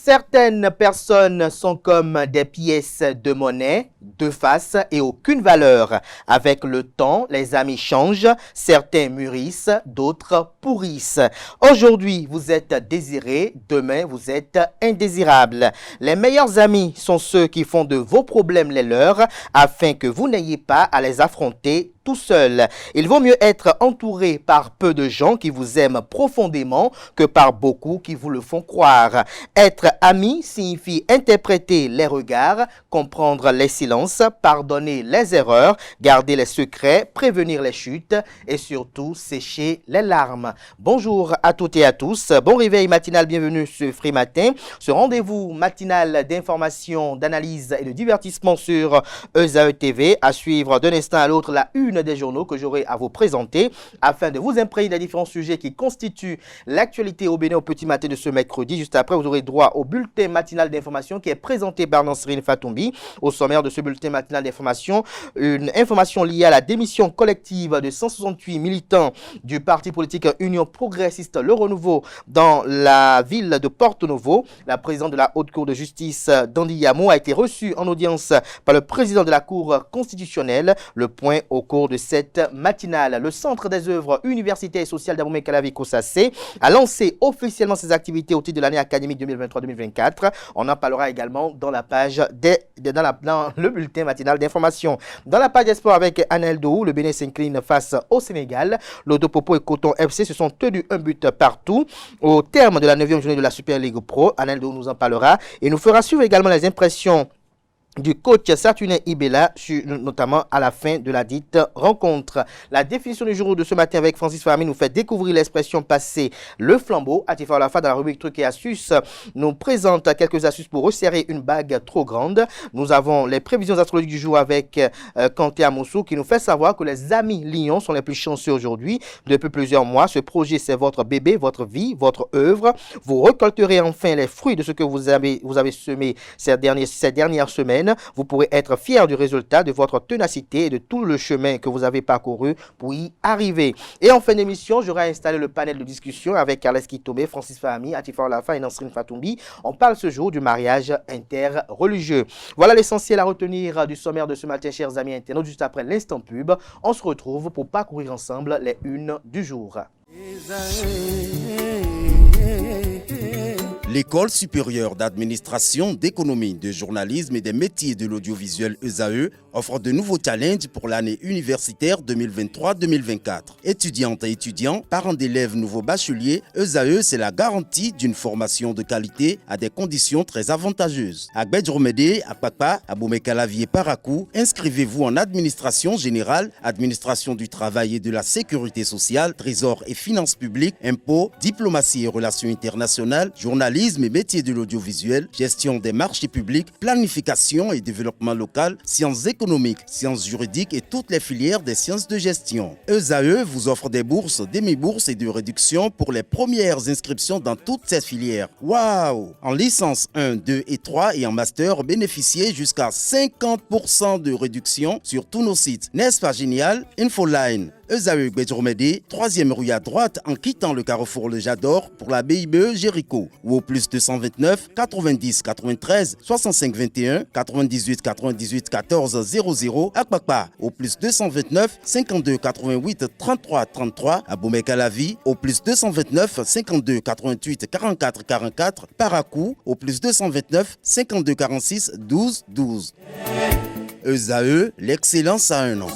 Certaines personnes sont comme des pièces de monnaie, deux faces et aucune valeur. Avec le temps, les amis changent, certains mûrissent, d'autres pourrissent. Aujourd'hui, vous êtes désiré, demain, vous êtes indésirable. Les meilleurs amis sont ceux qui font de vos problèmes les leurs afin que vous n'ayez pas à les affronter tout seul. Il vaut mieux être entouré par peu de gens qui vous aiment profondément que par beaucoup qui vous le font croire. Être ami signifie interpréter les regards, comprendre les silences, pardonner les erreurs, garder les secrets, prévenir les chutes et surtout sécher les larmes. Bonjour à toutes et à tous. Bon réveil matinal, bienvenue sur Free Matin. Ce rendez-vous matinal d'information, d'analyse et de divertissement sur ESAE TV. À suivre d'un instant à l'autre la une des journaux que j'aurai à vous présenter afin de vous imprégner des différents sujets qui constituent l'actualité au Bénin au petit matin de ce mercredi. Juste après, vous aurez droit au bulletin matinal d'information qui est présenté par Nansrine Fatoumbi. Au sommaire de ce bulletin matinal d'information, une information liée à la démission collective de 168 militants du parti politique Union Progressiste Le Renouveau dans la ville de Porto-Novo. La présidente de la Haute Cour de justice, Dandi Yamo, a été reçue en audience par le président de la Cour constitutionnelle. Le point au cours de cette matinale. Le Centre des œuvres universitaires et sociales d'Abomey-Calavi-Kossacé a lancé officiellement ses activités au titre de l'année académique 2023-2024. On en parlera également dans la page dans le bulletin matinal d'information. Dans la page d'espoir avec Anel Dou, le Bénin s'incline face au Sénégal. L'Odopopo et Coton FC se sont tenus un but partout au terme de la 9e journée de la Super League Pro. Anel Dou nous en parlera et nous fera suivre également les impressions du coach Saturnin Ibela, notamment à la fin de la dite rencontre. La définition du jour de ce matin avec Francis Fahmy nous fait découvrir l'expression passer le flambeau. Atifa Olafa, dans la rubrique trucs et astuces, nous présente quelques astuces pour resserrer une bague trop grande. Nous avons les prévisions astrologiques du jour avec Kanté Amoussou qui nous fait savoir que les amis lions sont les plus chanceux aujourd'hui. Depuis plusieurs mois, ce projet, c'est votre bébé, votre vie, votre œuvre. Vous récolterez enfin les fruits de ce que vous avez semé ces dernières semaines. Vous pourrez être fier du résultat de votre ténacité et de tout le chemin que vous avez parcouru pour y arriver. Et en fin d'émission, j'aurai installé le panel de discussion avec Carles Kitome, Francis Fahmy, Atifa Olafa et Nansrine Fatoumbi. On parle ce jour du mariage interreligieux. Voilà l'essentiel à retenir du sommaire de ce matin, chers amis internautes. Juste après l'instant pub, on se retrouve pour parcourir ensemble les unes du jour. L'École supérieure d'administration, d'économie, de journalisme et des métiers de l'audiovisuel ESAE offre de nouveaux challenges pour l'année universitaire 2023-2024. Étudiantes et étudiants, parents d'élèves nouveaux bacheliers, ESAE, c'est la garantie d'une formation de qualité à des conditions très avantageuses. À Gbedjromede, à Papa, à Abomey-Calavi et Parakou, inscrivez-vous en administration générale, administration du travail et de la sécurité sociale, trésor et finances publiques, impôts, diplomatie et relations internationales, journalisme et métiers de l'audiovisuel, gestion des marchés publics, planification et développement local, sciences économiques, sciences juridiques et toutes les filières des sciences de gestion. ESAE vous offre des bourses, demi-bourses et de réductions pour les premières inscriptions dans toutes ces filières. Waouh! En licence 1, 2 et 3 et en master, bénéficiez jusqu'à 50% de réduction sur tous nos sites. N'est-ce pas génial? Infoline. ESAE Gbedjromede, 3e rue à droite en quittant le carrefour Le Jador pour la BIBE Jéricho ou au plus 229 90 93 65 21 98 98 14 00 à Kpakpa au plus 229 52 88 33 33 à Abomey-Calavi au plus 229 52 88 44 44 Parakou au plus 229 52 46 12 12. ESAE, l'excellence à un an.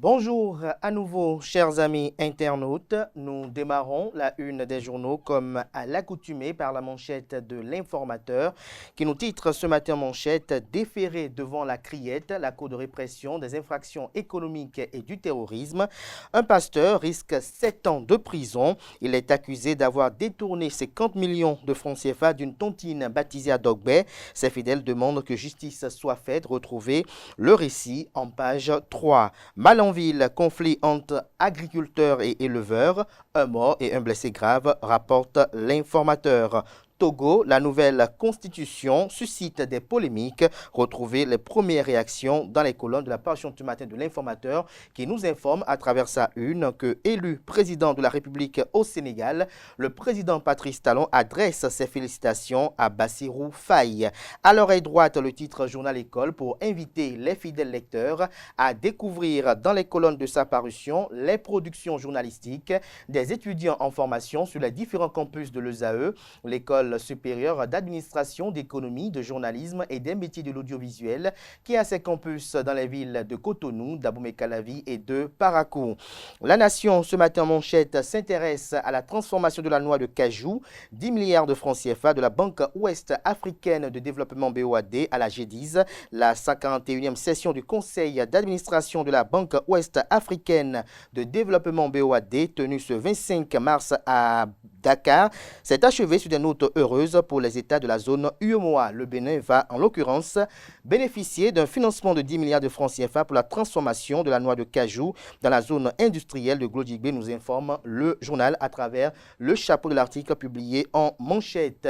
Bonjour à nouveau, chers amis internautes. Nous démarrons la une des journaux comme à l'accoutumée par la manchette de l'Informateur qui nous titre ce matin manchette « Déféré devant la criette, la Cour de répression des infractions économiques et du terrorisme. Un pasteur risque 7 ans de prison. Il est accusé d'avoir détourné 50 millions de francs CFA d'une tontine baptisée à Dogbé. Ses fidèles demandent que justice soit faite. Retrouvez le récit en page 3. Malanville, conflit entre agriculteurs et éleveurs. Un mort et un blessé grave, rapporte l'Informateur. Togo, la nouvelle constitution suscite des polémiques. Retrouvez les premières réactions dans les colonnes de la parution ce matin de l'Informateur qui nous informe à travers sa une que, élu président de la République au Sénégal, le président Patrice Talon adresse ses félicitations à Bassirou Faye. À l'oreille droite, le titre Journal École pour inviter les fidèles lecteurs à découvrir dans les colonnes de sa parution les productions journalistiques des étudiants en formation sur les différents campus de l'ESAE, l'École supérieure d'administration, d'économie, de journalisme et des métiers de l'audiovisuel, qui a ses campus dans les villes de Cotonou, d'Abomey-Calavi et de Parakou. La Nation, ce matin en manchette, s'intéresse à la transformation de la noix de cajou, 10 milliards de francs CFA de la Banque Ouest Africaine de Développement BOAD à la G10, la 141e session du Conseil d'administration de la Banque Ouest Africaine de Développement BOAD, tenue ce 25 mars à Dakar, s'est achevée sur des notes heureuses pour les États de la zone UEMOA. Le Bénin va, en l'occurrence, bénéficier d'un financement de 10 milliards de francs CFA pour la transformation de la noix de cajou dans la zone industrielle de Glodjigbe, nous informe le journal à travers le chapeau de l'article publié en manchette.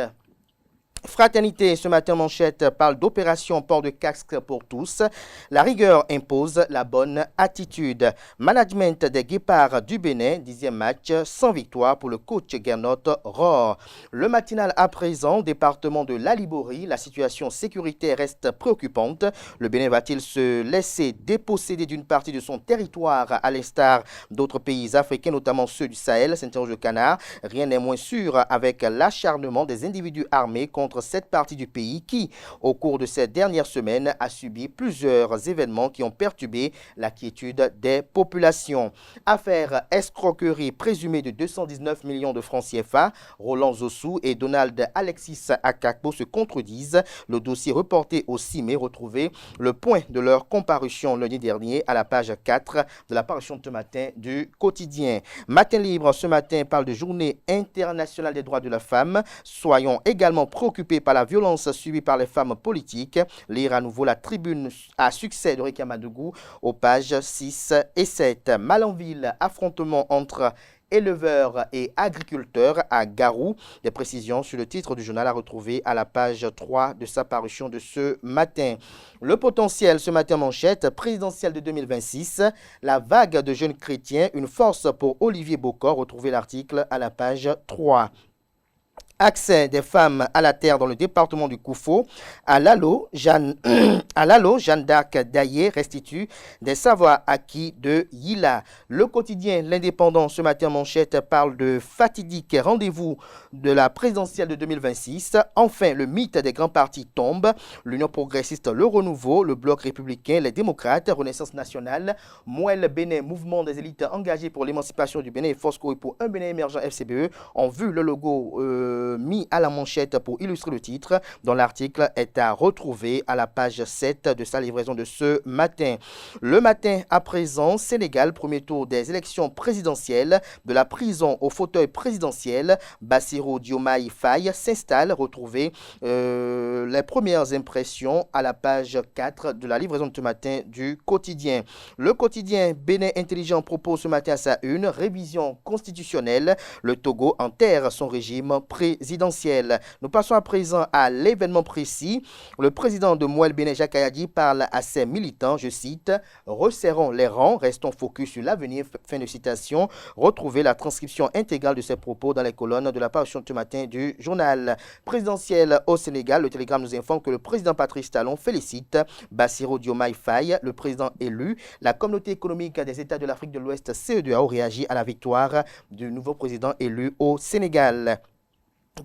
Fraternité, ce matin manchette, parle d'opération port de casque pour tous. La rigueur impose la bonne attitude. Management des Guépards du Bénin, 10e match, sans victoire pour le coach Gernot Rohr. Le matinal à présent, département de l'Alibori, la situation sécuritaire reste préoccupante. Le Bénin va-t-il se laisser déposséder d'une partie de son territoire à l'instar d'autres pays africains, notamment ceux du Sahel, s'interroge le Canard. Rien n'est moins sûr avec l'acharnement des individus armés contre cette partie du pays qui, au cours de ces dernières semaines, a subi plusieurs événements qui ont perturbé la quiétude des populations. Affaire escroquerie présumée de 219 millions de francs CFA, Roland Zossou et Donald Alexis Akakbo se contredisent. Le dossier reporté au 6 mai, retrouvé le point de leur comparution lundi dernier à la page 4 de la parution de ce matin du quotidien. Matin Libre, ce matin, parle de journée internationale des droits de la femme. Soyons également préoccupés par la violence subie par les femmes politiques. Lire à nouveau la tribune à succès de Rika Madougou aux pages 6 et 7. Malanville, affrontement entre éleveurs et agriculteurs à Garou. Des précisions sur le titre du journal à retrouver à la page 3 de sa parution de ce matin. Le potentiel, ce matin manchette, présidentielle de 2026, la vague de jeunes chrétiens, une force pour Olivier Bocor. Retrouvez l'article à la page 3. Accès des femmes à la terre dans le département du Koufo. À Lalo, Jeanne d'Arc Daillé restitue des savoirs acquis de Yila. Le quotidien L'Indépendant, ce matin manchette, parle de fatidique rendez-vous de la présidentielle de 2026. Enfin, le mythe des grands partis tombe. L'Union progressiste, le Renouveau, le Bloc républicain, les démocrates, Renaissance nationale, Mouel Bénin, mouvement des élites engagées pour l'émancipation du Bénin et Fosco et pour un Bénin émergent FCBE ont vu le logo mis à la manchette pour illustrer le titre, dont l'article est à retrouver à la page 7 de sa livraison de ce matin. Le matin à présent, Sénégal, premier tour des élections présidentielles, de la prison au fauteuil présidentiel, Bassirou Diomaye Faye s'installe. Retrouvez les premières impressions à la page 4 de la livraison de ce matin du quotidien. Le quotidien Bénin Intelligent propose ce matin à sa une révision constitutionnelle. Le Togo enterre son régime présidentiel. Nous passons à présent à l'événement précis. Le président de Mouel Bénin, Jacques Ayadi, parle à ses militants, je cite, « Resserrons les rangs, restons focus sur l'avenir », fin de citation. Retrouvez la transcription intégrale de ses propos dans les colonnes de la parution de ce matin du journal. Présidentiel au Sénégal, le Télégramme nous informe que le président Patrice Talon félicite Bassirou Diomaye Faye, le président élu. La communauté économique des États de l'Afrique de l'Ouest, CEDEAO, réagit à la victoire du nouveau président élu au Sénégal.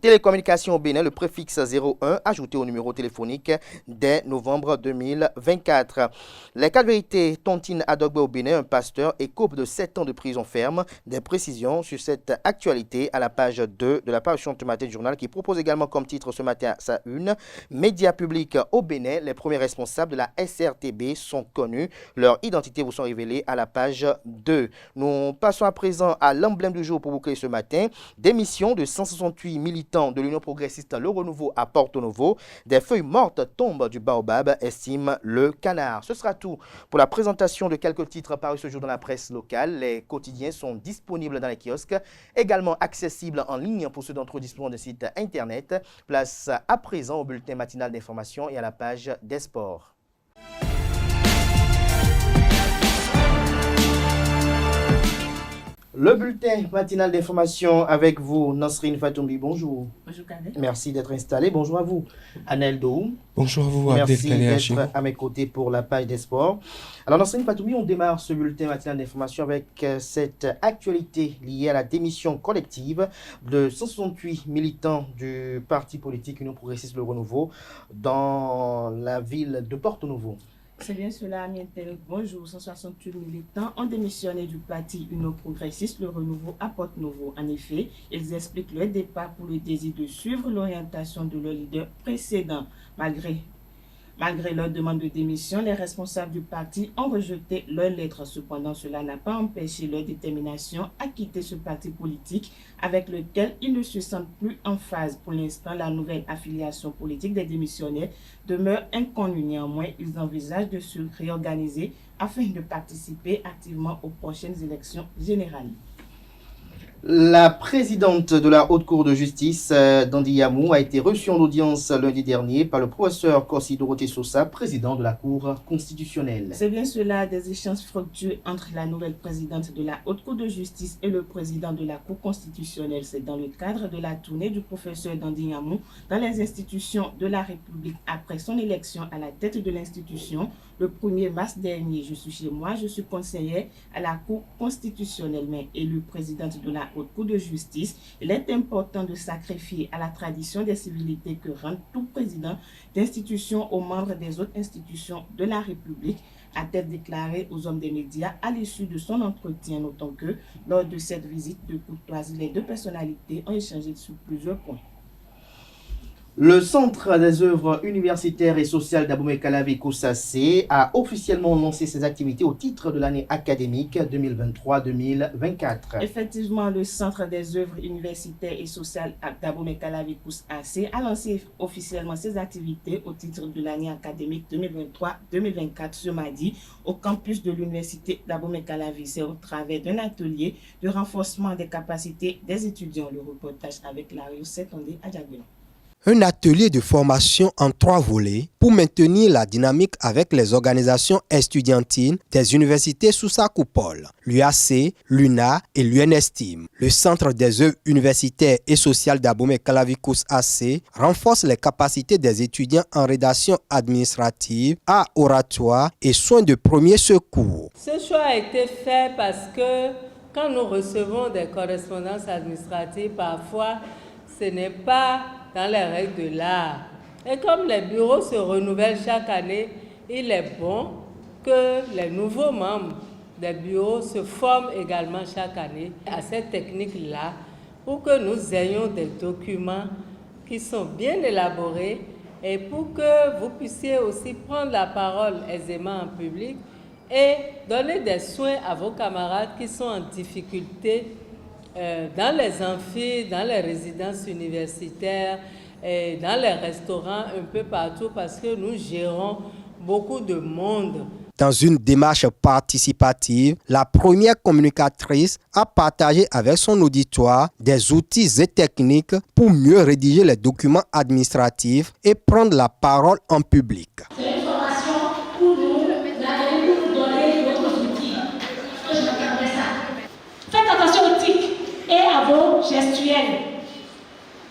Télécommunications au Bénin, le préfixe 01 ajouté au numéro téléphonique dès novembre 2024. Les quatre vérités, Tontine Adogbe au Bénin, un pasteur écope de 7 ans de prison ferme. Des précisions sur cette actualité à la page 2 de la parution de ce matin du journal qui propose également comme titre ce matin sa une. Médias publics au Bénin, les premiers responsables de la SRTB sont connus. Leurs identités vous sont révélées à la page 2. Nous passons à présent à l'emblème du jour pour boucler ce matin. Démission de 168 millions militants de l'Union progressiste Le Renouveau à Porto Novo. Des feuilles mortes tombent du baobab, estime le Canard. Ce sera tout pour la présentation de quelques titres parus ce jour dans la presse locale. Les quotidiens sont disponibles dans les kiosques, également accessibles en ligne pour ceux d'entre eux disposant de sites internet. Place à présent au bulletin matinal d'information et à la page des sports. Le bulletin matinal d'information avec vous, Nasrine Fatoumbi, bonjour. Bonjour Kadé. Merci d'être installé. Bonjour à vous, Anel Doum. Bonjour à vous, Merci d'être à mes côtés pour la page des sports. Alors, Nasrine Fatoumbi, on démarre ce bulletin matinal d'information avec cette actualité liée à la démission collective de 168 militants du parti politique Union progressiste Le Renouveau dans la ville de Porto Novo. C'est bien cela, Amientel. Bonjour, 168 militants ont démissionné du parti Union progressiste Le Renouveau à Porto Novo. En effet, ils expliquent leur départ pour le désir de suivre l'orientation de leur leader précédent. Malgré leur demande de démission, les responsables du parti ont rejeté leur lettre. Cependant, cela n'a pas empêché leur détermination à quitter ce parti politique avec lequel ils ne se sentent plus en phase. Pour l'instant, la nouvelle affiliation politique des démissionnaires demeure inconnue. Néanmoins, ils envisagent de se réorganiser afin de participer activement aux prochaines élections générales. La présidente de la Haute Cour de justice, Dandi Yamou, a été reçue en audience lundi dernier par le professeur Corsi Dorothée Sosa, président de la Cour constitutionnelle. C'est bien cela, des échanges fructueux entre la nouvelle présidente de la Haute Cour de justice et le président de la Cour constitutionnelle. C'est dans le cadre de la tournée du professeur Dandi Yamou dans les institutions de la République après son élection à la tête de l'institution le 1er mars dernier. Je suis chez moi, je suis conseillère à la Cour constitutionnelle, mais élue présidente de la Haute Cour de justice. Il est important de sacrifier à la tradition des civilités que rend tout président d'institution aux membres des autres institutions de la République, a-t-elle déclaré aux hommes des médias à l'issue de son entretien, notant que lors de cette visite de courtoisie, les deux personnalités ont échangé sur plusieurs points. Le Centre des œuvres universitaires et sociales d'Abomey-Calavi Koussassi a officiellement lancé ses activités au titre de l'année académique 2023-2024. Effectivement, le Centre des œuvres universitaires et sociales d'Abomey-Calavi Koussassi a lancé officiellement ses activités au titre de l'année académique 2023-2024 ce mardi au campus de l'université d'Abomey-Calavi. C'est au travers d'un atelier de renforcement des capacités des étudiants. Le reportage avec Lario Setondé à Diaguilon. Un atelier de formation en 3 volets pour maintenir la dynamique avec les organisations estudiantines des universités sous sa coupole, l'UAC, l'UNA et l'UNESTIM. Le Centre des œuvres universitaires et sociales d'Abomey-Calavi Koussassi renforce les capacités des étudiants en rédaction administrative, art oratoire et soins de premier secours. Ce choix a été fait parce que quand nous recevons des correspondances administratives, parfois ce n'est pas dans les règles de l'art. Et comme les bureaux se renouvellent chaque année, il est bon que les nouveaux membres des bureaux se forment également chaque année à cette technique-là pour que nous ayons des documents qui sont bien élaborés et pour que vous puissiez aussi prendre la parole aisément en public et donner des soins à vos camarades qui sont en difficulté dans les amphis, dans les résidences universitaires, et dans les restaurants, un peu partout, parce que nous gérons beaucoup de monde. Dans une démarche participative, la première communicatrice a partagé avec son auditoire des outils et techniques pour mieux rédiger les documents administratifs et prendre la parole en public. C'est une formation pour nous, vous donner d'autres outils. Je regarderai ça. Faites attention aux tics et à vos gestuels.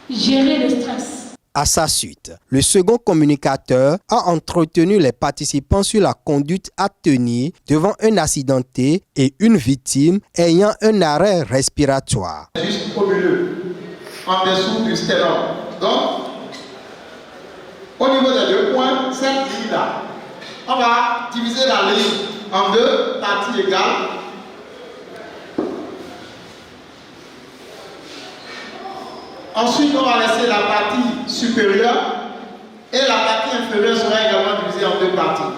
Gérer le stress. À sa suite, le second communicateur a entretenu les participants sur la conduite à tenir devant un accidenté et une victime ayant un arrêt respiratoire. Juste au milieu, en dessous du sténum. Donc, au niveau des 2 points, cette ligne-là, on va diviser la ligne en 2 parties égales. Ensuite, on va laisser la partie supérieure et la partie inférieure sera également divisée en 2 parties.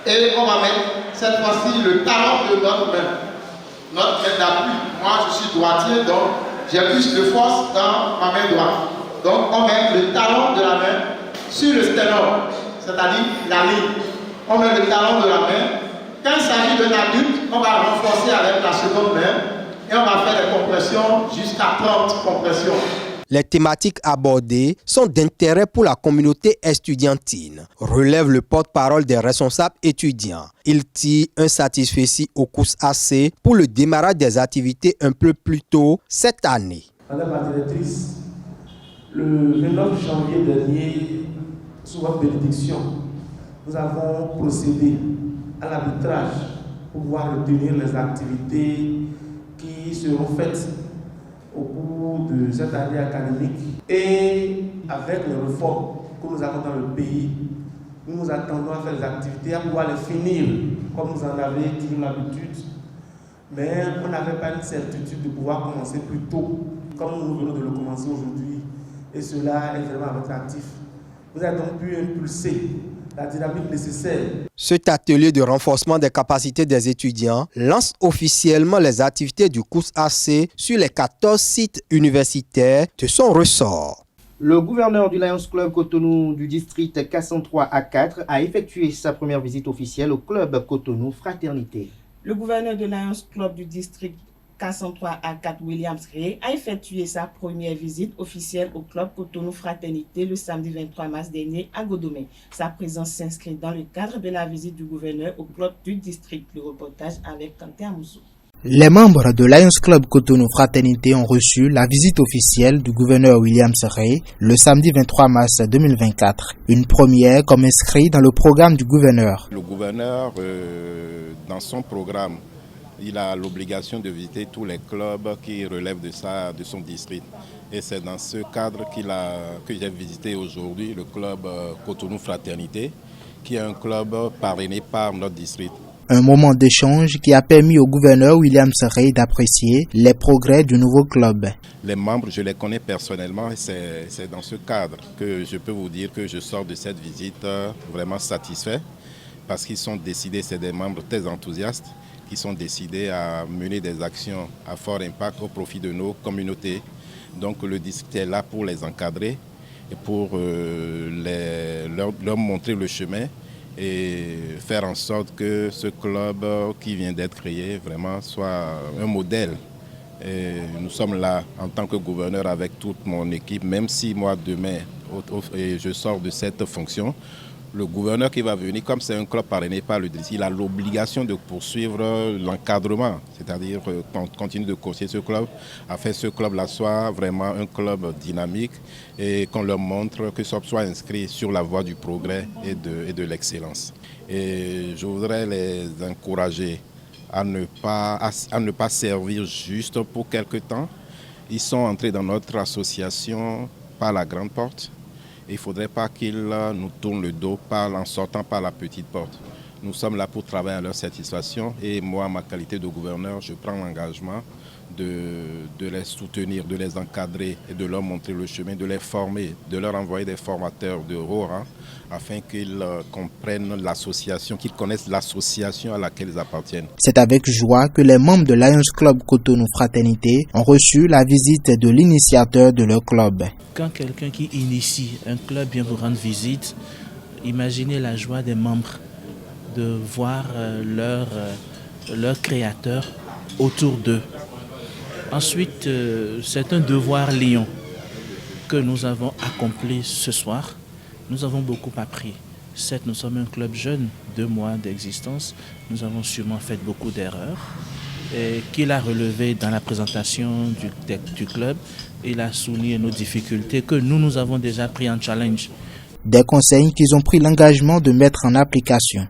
Et on va mettre cette fois-ci le talon de notre main d'appui. Moi, je suis droitier, donc j'ai plus de force dans ma main droite. Donc on met le talon de la main sur le sternum, c'est-à-dire la ligne. On met le talon de la main. Quand il s'agit d'un adulte, on va renforcer avec la seconde main et on va faire des compressions jusqu'à 30 compressions. Les thématiques abordées sont d'intérêt pour la communauté estudiantine, relève le porte-parole des responsables étudiants. Il tire un satisfecit au COUS-AC pour le démarrage des activités un peu plus tôt cette année. Madame la directrice, le 29 janvier dernier, sous votre bénédiction, nous avons procédé à l'arbitrage pour pouvoir retenir les activités qui seront faites au cours de cette année académique. Et avec les réformes que nous avons dans le pays, nous nous attendons à faire des activités, à pouvoir les finir comme vous en avez toujours l'habitude. Mais on n'avait pas une certitude de pouvoir commencer plus tôt, comme nous venons de le commencer aujourd'hui. Et cela est vraiment attractif. Vous avez donc pu impulser la dynamique nécessaire. Cet atelier de renforcement des capacités des étudiants lance officiellement les activités du COUS-AC sur les 14 sites universitaires de son ressort. Le gouverneur du Lions Club Cotonou du district K103A4 a effectué sa première visite officielle au club Cotonou Fraternité. Le gouverneur de Lions Club du district K103A4 Williams Ray a effectué sa première visite officielle au club Cotonou Fraternité le samedi 23 mars dernier à Godomé. Sa présence s'inscrit dans le cadre de la visite du gouverneur au club du district. Le reportage avec Kanté Amoussou. Les membres de Lions Club Cotonou Fraternité ont reçu la visite officielle du gouverneur Williams Ray le samedi 23 mars 2024. Une première comme inscrit dans le programme du gouverneur. Le gouverneur, dans son programme, il a l'obligation de visiter tous les clubs qui relèvent de son district. Et c'est dans ce cadre que j'ai visité aujourd'hui le club Cotonou Fraternité, qui est un club parrainé par notre district. Un moment d'échange qui a permis au gouverneur Williams Ray d'apprécier les progrès du nouveau club. Les membres, je les connais personnellement et c'est dans ce cadre que je peux vous dire que je sors de cette visite vraiment satisfait parce qu'ils sont décidés, c'est des membres très enthousiastes qui sont décidés à mener des actions à fort impact au profit de nos communautés. Donc le district est là pour les encadrer et pour leur montrer le chemin et faire en sorte que ce club qui vient d'être créé vraiment soit un modèle. Et nous sommes là en tant que gouverneur avec toute mon équipe, même si moi demain je sors de cette fonction. Le gouverneur qui va venir, comme c'est un club parrainé par le district, il a l'obligation de poursuivre l'encadrement, c'est-à-dire qu'on continue de conseiller ce club, afin que ce club-là soit vraiment un club dynamique et qu'on leur montre que ça soit inscrit sur la voie du progrès et de l'excellence. Et je voudrais les encourager à ne pas servir juste pour quelque temps. Ils sont entrés dans notre association par la grande porte. Il ne faudrait pas qu'ils nous tournent le dos en sortant par la petite porte. Nous sommes là pour travailler à leur satisfaction et moi, ma qualité de gouverneur, je prends l'engagement de les soutenir, de les encadrer et de leur montrer le chemin, de les former, de leur envoyer des formateurs de haut rang afin qu'ils comprennent l'association, qu'ils connaissent l'association à laquelle ils appartiennent. C'est avec joie que les membres de Lions Club Cotonou Fraternité ont reçu la visite de l'initiateur de leur club. Quand quelqu'un qui initie un club vient vous rendre visite, imaginez la joie des membres de voir leur créateur autour d'eux. Ensuite, c'est un devoir lion que nous avons accompli ce soir. Nous avons beaucoup appris. Certes, nous sommes un club jeune, 2 mois d'existence. Nous avons sûrement fait beaucoup d'erreurs. Et qu'il a relevé dans la présentation du club, il a souligné nos difficultés que nous avons déjà pris en challenge. Des conseils qu'ils ont pris l'engagement de mettre en application.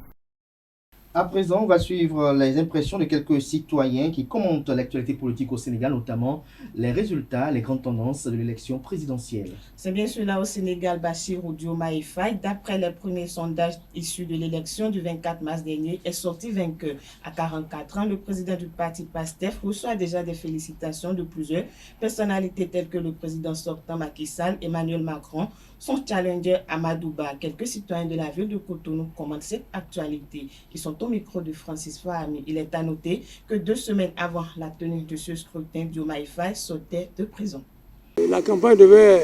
À présent, on va suivre les impressions de quelques citoyens qui commentent l'actualité politique au Sénégal, notamment les résultats, les grandes tendances de l'élection présidentielle. C'est bien cela au Sénégal, Bassirou Diomaye Faye, d'après les premiers sondages issus de l'élection du 24 mars dernier, est sorti vainqueur. À 44 ans, le président du parti PASTEF reçoit déjà des félicitations de plusieurs personnalités telles que le président sortant Macky Sall, Emmanuel Macron, son challenger Amadou Ba. Quelques citoyens de la ville de Cotonou commentent cette actualité. Ils sont au micro de Francis Fahami. Il est à noter que 2 semaines avant la tenue de ce scrutin, Diomaye Faye sortait de prison. La campagne devait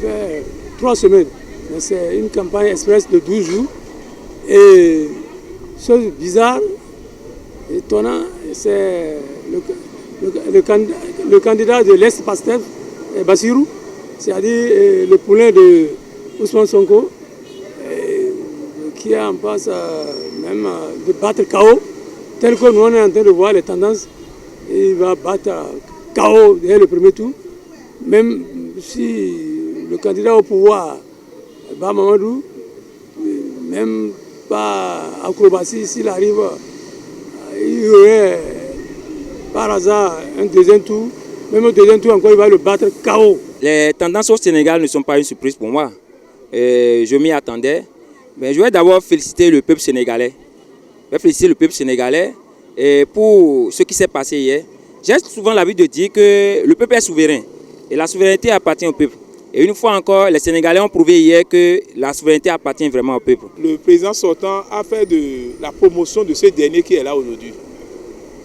faire 3 semaines, mais c'est une campagne express de 12 jours. Et chose bizarre, étonnant, c'est le candidat de l'Est-Pastef, Bassirou, c'est-à-dire le poulain de Ousmane Sonko, qui est en passe même de battre KO, tel que nous on est en train de voir les tendances. Il va battre KO dès le premier tour, même si le candidat au pouvoir, Mamadou, même pas acrobatie, s'il arrive, il y aurait par hasard un deuxième tour, même au deuxième tour encore il va le battre KO. Les tendances au Sénégal ne sont pas une surprise pour moi. Je m'y attendais. Mais je vais d'abord féliciter le peuple sénégalais. Je vais féliciter le peuple sénégalais pour ce qui s'est passé hier. J'ai souvent l'habitude de dire que le peuple est souverain et la souveraineté appartient au peuple. Et une fois encore, les Sénégalais ont prouvé hier que la souveraineté appartient vraiment au peuple. Le président sortant a fait de la promotion de ce dernier qui est là aujourd'hui.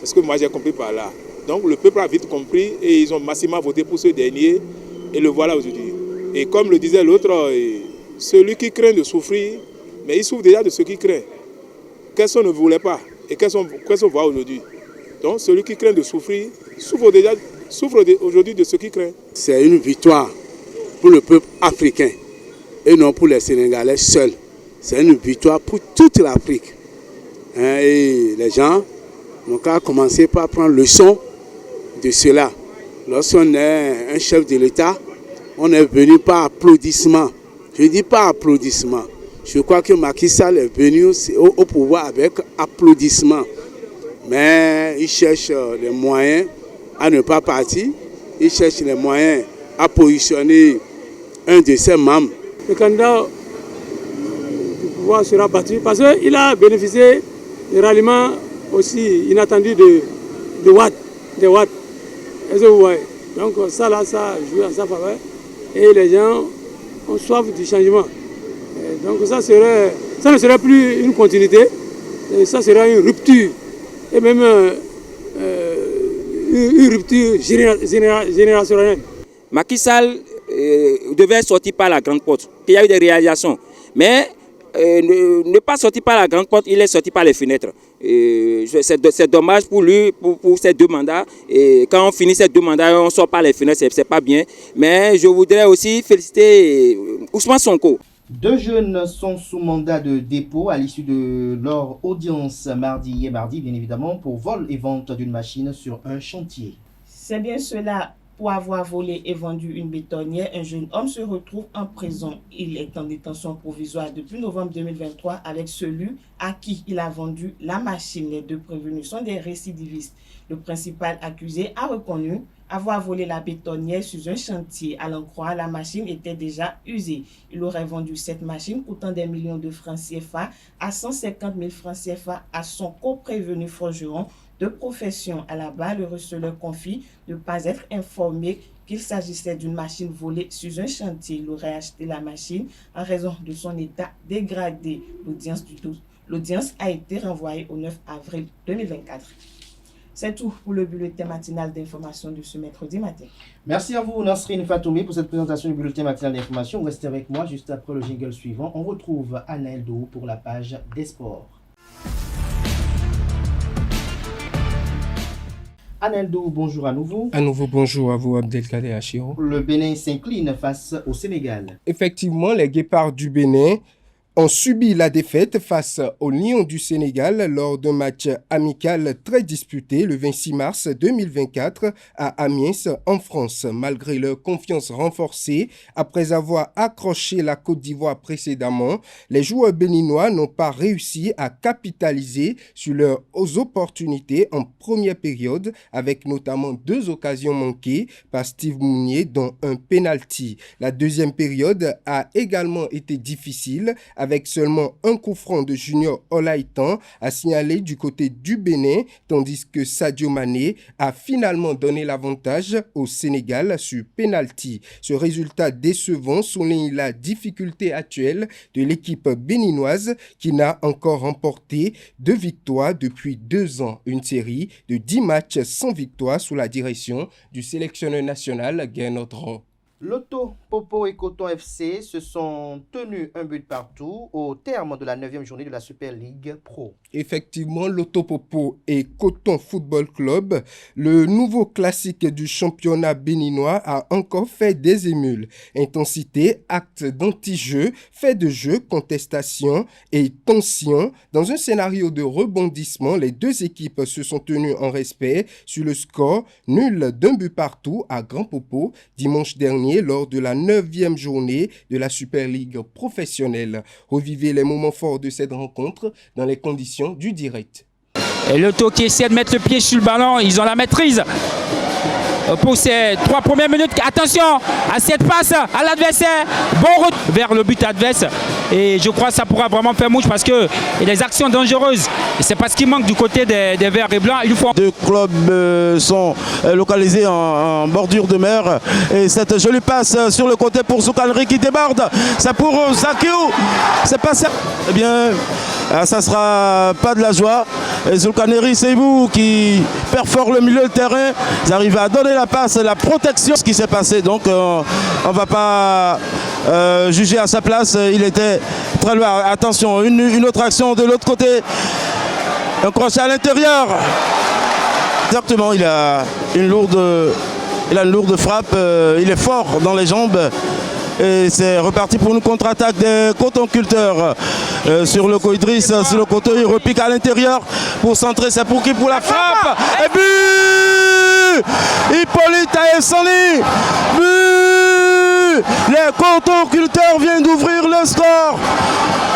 C'est ce que moi j'ai compris par là. Donc le peuple a vite compris et ils ont massivement voté pour ce dernier et le voilà aujourd'hui. Et comme le disait l'autre, celui qui craint de souffrir, mais il souffre déjà de ce qu'il craint. Qu'est-ce qu'on ne voulait pas et qu'est-ce qu'on voit aujourd'hui. Donc celui qui craint de souffrir souffre aujourd'hui de ce qu'il craint. C'est une victoire pour le peuple africain et non pour les Sénégalais seuls. C'est une victoire pour toute l'Afrique. Et les gens n'ont qu'à commencer par prendre leçon de cela. Lorsqu'on est un chef de l'État, on est venu par applaudissement. Je dis pas applaudissement. Je crois que Macky Sall est venu au pouvoir avec applaudissement. Mais il cherche les moyens à ne pas partir. Il cherche les moyens à positionner un de ses membres. Le candidat du pouvoir sera battu parce qu'il a bénéficié de ralliements aussi inattendus de Watt. Est-ce que vous voyez? Donc ça joue en sa faveur. Et les gens ont soif du changement. Et donc ça ne serait plus une continuité, ça serait une rupture. Et même une rupture générationnelle. Macky Sall devait sortir par la grande porte. Il y a eu des réalisations. Mais ne pas sortir par la grande porte, il est sorti par les fenêtres. C'est dommage pour lui, pour ces 2 mandats. Et quand on finit ces 2 mandats, on sort par les fenêtres, c'est pas bien. Mais je voudrais aussi féliciter Ousmane Sonko. 2 jeunes sont sous mandat de dépôt à l'issue de leur audience mardi, bien évidemment, pour vol et vente d'une machine sur un chantier. C'est bien cela. Pour avoir volé et vendu une bétonnière, un jeune homme se retrouve en prison. Il est en détention provisoire depuis novembre 2023 avec celui à qui il a vendu la machine. Les 2 prévenus sont des récidivistes. Le principal accusé a reconnu avoir volé la bétonnière sur un chantier. À l'en croire, la machine était déjà usée. Il aurait vendu cette machine coûtant des millions de francs CFA à 150 000 francs CFA à son co-prévenu forgeron de profession. À la barre, le receleur confie ne pas être informé qu'il s'agissait d'une machine volée sur un chantier. Il aurait acheté la machine en raison de son état dégradé. L'audience a été renvoyée au 9 avril 2024. C'est tout pour le bulletin matinal d'information de ce mercredi matin. Merci à vous, Nasrine Fatoumi, pour cette présentation du bulletin matinal d'information. Restez avec moi juste après le jingle suivant. On retrouve Anaël Dou pour la page des sports. Aneldo, bonjour à nouveau. À nouveau, bonjour à vous, Abdelkader Achiro. Le Bénin s'incline face au Sénégal. Effectivement, les Guépards du Bénin ont subi la défaite face aux Lions du Sénégal lors d'un match amical très disputé le 26 mars 2024 à Amiens en France. Malgré leur confiance renforcée, après avoir accroché la Côte d'Ivoire précédemment, les joueurs béninois n'ont pas réussi à capitaliser sur leurs opportunités en première période, avec notamment 2 occasions manquées par Steve Mounier, dont un penalty. La deuxième période a également été difficile, avec seulement un coup franc de Junior Olaitan à signaler du côté du Bénin, tandis que Sadio Mané a finalement donné l'avantage au Sénégal sur penalty. Ce résultat décevant souligne la difficulté actuelle de l'équipe béninoise qui n'a encore remporté 2 victoires depuis 2 ans. Une série de 10 matchs sans victoire sous la direction du sélectionneur national Gernot Rohr. Loto, Popo et Coton FC se sont tenus un but partout au terme de la 9e journée de la Super League Pro. Effectivement, Loto Popo et Coton Football Club, le nouveau classique du championnat béninois, a encore fait des émules. Intensité, acte d'anti-jeu, fait de jeu, contestation et tension. Dans un scénario de rebondissement, les 2 équipes se sont tenues en respect sur le score nul d'1 but partout à Grand Popo dimanche dernier lors de la 9e journée de la Super League professionnelle. Revivez les moments forts de cette rencontre dans les conditions du direct. Et Loto qui essaie de mettre le pied sur le ballon, ils ont la maîtrise pour ces 3 premières minutes. Attention à cette passe à l'adversaire, bon retour vers le but adverse. Et je crois que ça pourra vraiment faire mouche parce qu'il y a des actions dangereuses. Et c'est parce qu'il manque du côté des verts et blancs. Il faut... 2 clubs sont localisés en bordure de mer. Et cette jolie passe sur le côté pour Zoukaneri qui déborde. C'est pour Zakiou. C'est pas ça. Eh bien, ça sera pas de la joie. Zoukaneri, c'est vous qui perfore le milieu de terrain. Ils arrivent à donner la passe, la protection. Ce qui s'est passé, donc on ne va pas juger à sa place. Il était très loin. Attention, une autre action de l'autre côté. Un crochet à l'intérieur. Exactement, il a une lourde frappe. Il est fort dans les jambes. Et c'est reparti pour une contre-attaque des cotonculteurs sur le Idriss, sur le coton, il repique à l'intérieur pour centrer, c'est pour qui? Pour la frappe. Et but Hippolyte Aessani. But. Les cotonculteurs viennent d'ouvrir le score.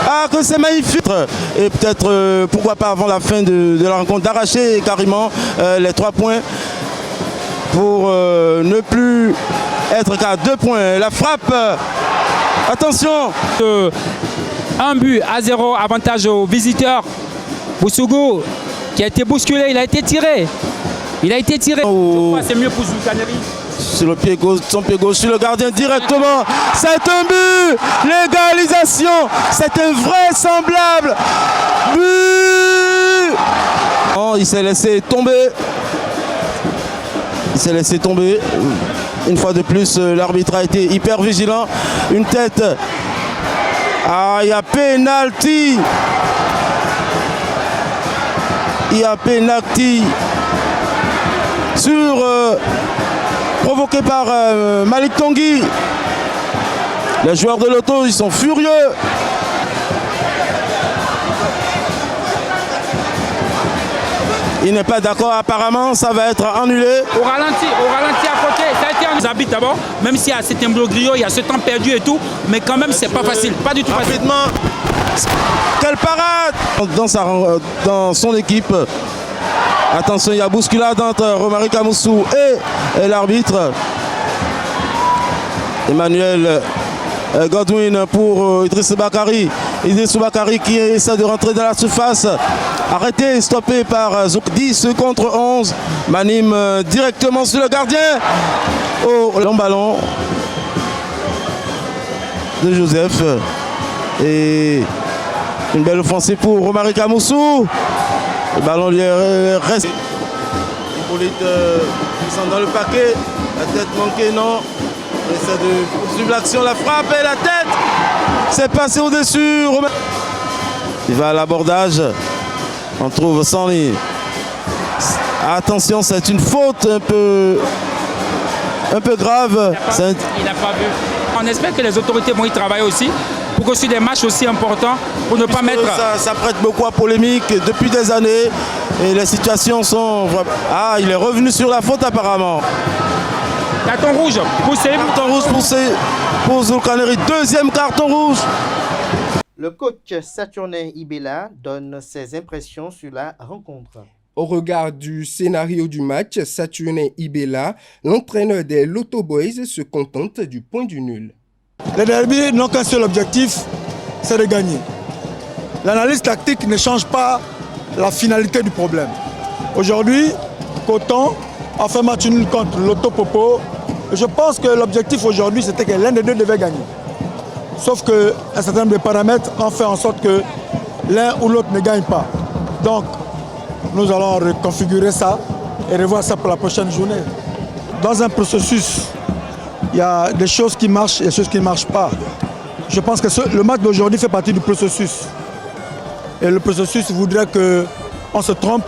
Ah, que c'est magnifique. Et peut-être, pourquoi pas avant la fin de la rencontre, d'arracher carrément les 3 points pour ne plus être qu'à 2 points. La frappe, attention. 1-0, avantage aux visiteurs. Boussougou qui a été bousculé, il a été tiré. C'est mieux pour Zoukaneri. Sur le pied gauche, son pied gauche, sur le gardien directement. C'est un but. L'égalisation, c'est invraisemblable. But. Oh, il s'est laissé tomber. Une fois de plus, l'arbitre a été hyper vigilant. Une tête. Ah, il y a pénalty. Provoqué par Malik Tanguy. Les joueurs de Loto, ils sont furieux. Il n'est pas d'accord, apparemment, ça va être annulé. Au ralenti à côté, ça a été un habit d'abord, même s'il y a cet imbroglio, il y a ce temps perdu et tout, mais quand même c'est pas facile, pas du tout rapidement. Facile. Quelle parade dans son équipe. Attention, il y a bousculade entre Romari Kamoussou et l'arbitre. Emmanuel Godwin pour Idriss Bakari. Idriss Bakari qui essaie de rentrer dans la surface. Arrêté, stoppé par Zouk. 10 contre 11. Manim directement sur le gardien. Oh, long ballon de Joseph. Et une belle offensive pour Romari Kamoussou. Le ballon lui reste. Hippolyte descend dans le paquet. La tête manquée, non. Il essaie de poursuivre l'action, la frappe et la tête. C'est passé au-dessus. Il va à l'abordage. On trouve Sanli. Attention, c'est une faute un peu grave. Il n'a pas vu. On espère que les autorités vont y travailler aussi pour que sur des matchs aussi importants, pour ne pas mettre... Ça prête beaucoup à polémique depuis des années et les situations sont... Ah, il est revenu sur la faute apparemment. Carton rouge pour Zoukaneri. 2e carton rouge. Le coach Saturnin Ibela donne ses impressions sur la rencontre. Au regard du scénario du match, Saturnin Ibela, l'entraîneur des Loto Boys, se contente du point du nul. Les derbys n'ont qu'un seul objectif, c'est de gagner. L'analyse tactique ne change pas la finalité du problème. Aujourd'hui, Coton a fait match nul contre Loto Popo. Je pense que l'objectif aujourd'hui, c'était que l'un des deux devait gagner. Sauf qu'un certain nombre de paramètres ont fait en sorte que l'un ou l'autre ne gagne pas. Donc, nous allons reconfigurer ça et revoir ça pour la prochaine journée. Dans un processus, il y a des choses qui marchent et des choses qui ne marchent pas. Je pense que le match d'aujourd'hui fait partie du processus. Et le processus voudrait qu'on se trompe,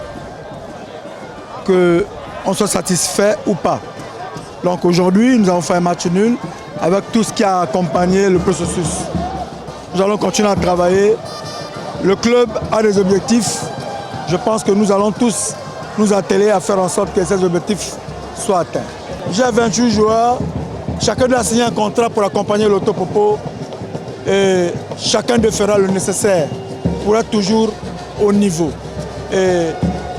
qu'on soit satisfait ou pas. Donc aujourd'hui, nous avons fait un match nul avec tout ce qui a accompagné le processus. Nous allons continuer à travailler. Le club a des objectifs. Je pense que nous allons tous nous atteler à faire en sorte que ces objectifs soient atteints. J'ai 28 joueurs. Chacun doit signer un contrat pour accompagner l'Auto Popo. Et chacun d'eux fera le nécessaire pour être toujours au niveau. Et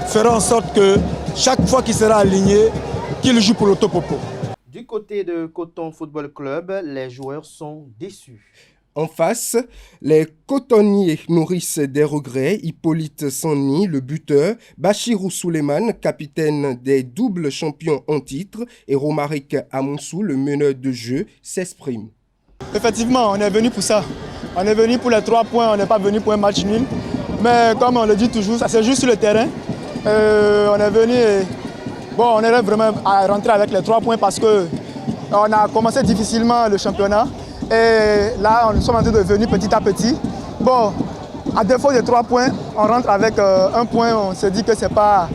fera en sorte que chaque fois qu'il sera aligné, qu'il joue pour l'Auto Popo. Du côté de Coton Football Club, les joueurs sont déçus. En face, les cotonniers nourrissent des regrets. Hippolyte Sanni, le buteur, Bachirou Souleymane, capitaine des doubles champions en titre, et Romaric Amounsou, le meneur de jeu, s'expriment. Effectivement, on est venu pour ça. On est venu pour les 3 points, on n'est pas venu pour un match nul. Mais comme on le dit toujours, ça c'est juste sur le terrain. On est venu et bon, on est vraiment à rentrer avec les 3 points parce qu'on a commencé difficilement le championnat. Et là, nous sommes en train de venir petit à petit. Bon, à défaut des 3 points, on rentre avec 1 point. On se dit que c'est pas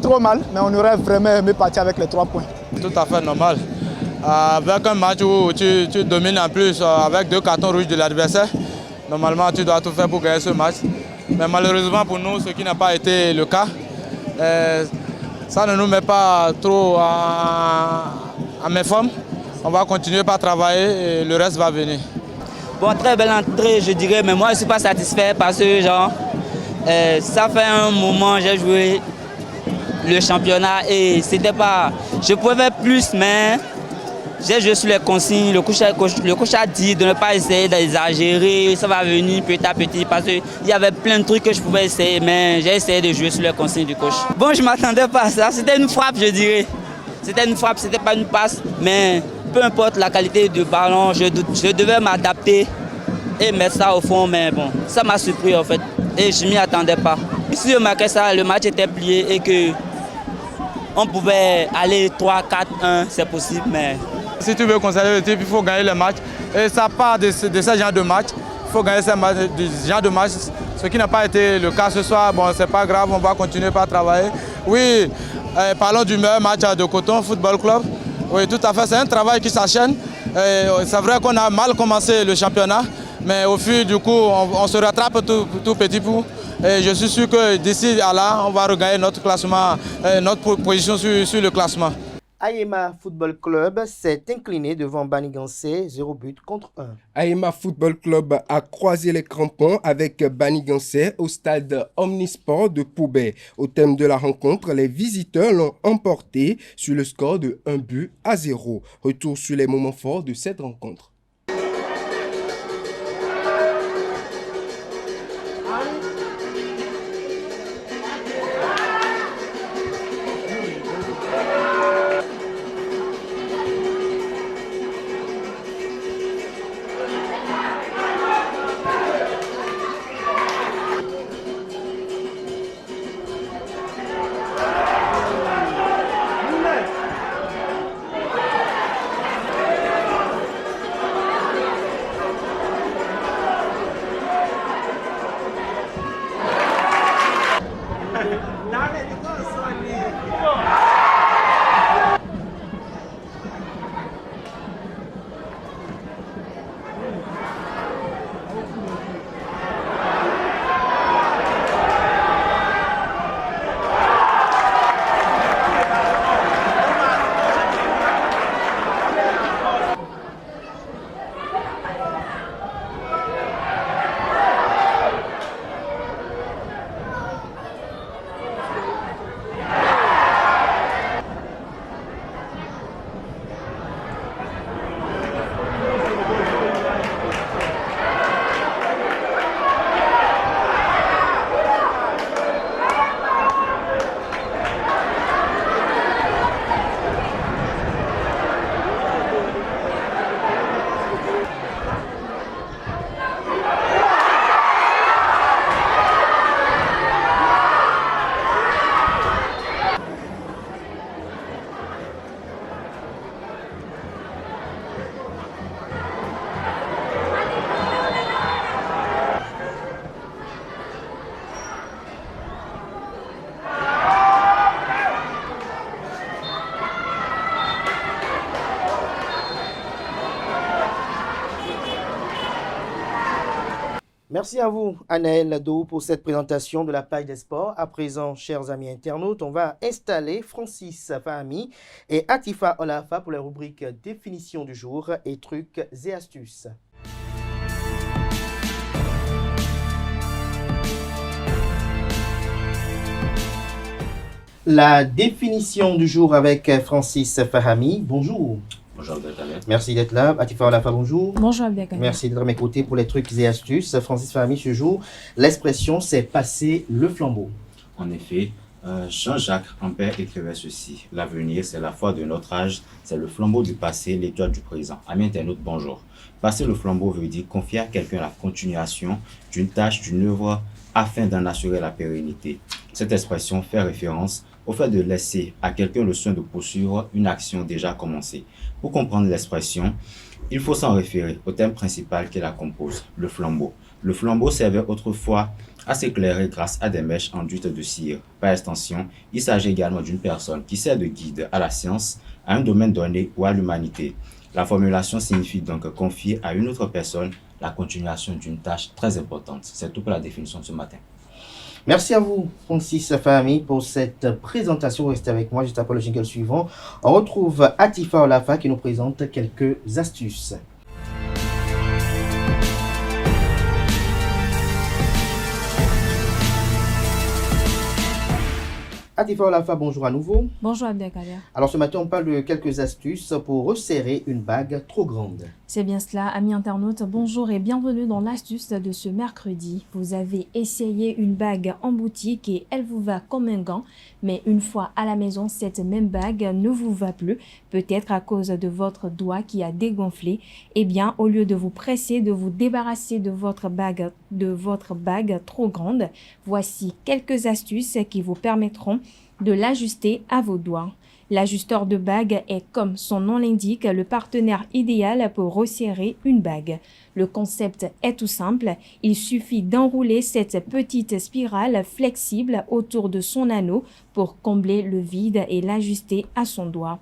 trop mal, mais on aurait vraiment aimé partir avec les 3 points. Tout à fait normal. Avec un match où tu domines en plus avec 2 cartons rouges de l'adversaire, normalement tu dois tout faire pour gagner ce match. Mais malheureusement pour nous, ce qui n'a pas été le cas, ça ne nous met pas trop en méforme. On va continuer par travailler et le reste va venir. Bon, très belle entrée, je dirais, mais moi je ne suis pas satisfait parce que ça fait un moment que j'ai joué le championnat et c'était pas... Je pouvais faire plus, mais j'ai joué sur les consignes. Le coach a dit de ne pas essayer d'exagérer, ça va venir petit à petit parce qu'il y avait plein de trucs que je pouvais essayer, mais j'ai essayé de jouer sur les consignes du coach. Bon, je ne m'attendais pas à ça, c'était une frappe, je dirais. C'était une frappe, c'était pas une passe, mais peu importe la qualité du ballon, je devais m'adapter et mettre ça au fond, mais bon, ça m'a surpris en fait, et je ne m'y attendais pas. Si je marquais ça, le match était plié et qu'on pouvait aller 3-4-1, c'est possible, mais... Si tu veux conserver le titre, il faut gagner le match, et ça part de ce genre de match, il faut gagner ce genre de match, ce qui n'a pas été le cas ce soir, bon, c'est pas grave, on va continuer par travailler. Oui, parlons du meilleur match de Coton Football Club. Oui, tout à fait, c'est un travail qui s'enchaîne. C'est vrai qu'on a mal commencé le championnat, mais au fil du coup, on se rattrape tout petit peu. Et je suis sûr que d'ici à là, on va regagner notre classement, notre position sur le classement. Ayema Football Club s'est incliné devant Banigansé, 0 but contre 1. Ayema Football Club a croisé les crampons avec Banigansé au stade Omnisport de Poubet. Au thème de la rencontre, les visiteurs l'ont emporté sur le score de 1-0. Retour sur les moments forts de cette rencontre. Merci à vous, Anaël Lado, pour cette présentation de la page des sports. À présent, chers amis internautes, on va installer Francis Fahami et Atifa Olafa pour la rubrique définition du jour et trucs et astuces. La définition du jour avec Francis Fahami. Bonjour. Bonjour Abdelkader. Merci d'être là. Atifa Olafa, bonjour. Bonjour Abdelkader. Merci d'être à mes côtés pour les trucs et astuces. Francis Fahami, ce jour, l'expression c'est passer le flambeau. En effet, Jean-Jacques Ampère écrivait ceci. L'avenir, c'est la foi de notre âge, c'est le flambeau du passé, l'étoile du présent. Amis internautes, bonjour. Passer le flambeau veut dire confier à quelqu'un la continuation d'une tâche, d'une œuvre, afin d'en assurer la pérennité. Cette expression fait référence au fait de laisser à quelqu'un le soin de poursuivre une action déjà commencée. Pour comprendre l'expression, il faut s'en référer au thème principal qui la compose, le flambeau. Le flambeau servait autrefois à s'éclairer grâce à des mèches enduites de cire. Par extension, il s'agit également d'une personne qui sert de guide à la science, à un domaine donné ou à l'humanité. La formulation signifie donc confier à une autre personne la continuation d'une tâche très importante. C'est tout pour la définition de ce matin. Merci à vous, Francis Fahami, pour cette présentation. Restez avec moi juste après le jingle suivant. On retrouve Atifa Olafa qui nous présente quelques astuces. Atifa Olafa, bonjour à nouveau. Bonjour Abdelkader. Alors ce matin, on parle de quelques astuces pour resserrer une bague trop grande. C'est bien cela, amis internautes. Bonjour et bienvenue dans l'astuce de ce mercredi. Vous avez essayé une bague en boutique et elle vous va comme un gant. Mais une fois à la maison, cette même bague ne vous va plus. Peut-être à cause de votre doigt qui a dégonflé. Eh bien, au lieu de vous presser, de vous débarrasser de votre bague trop grande, voici quelques astuces qui vous permettront de l'ajuster à vos doigts. L'ajusteur de bague est, comme son nom l'indique, le partenaire idéal pour resserrer une bague. Le concept est tout simple, il suffit d'enrouler cette petite spirale flexible autour de son anneau pour combler le vide et l'ajuster à son doigt.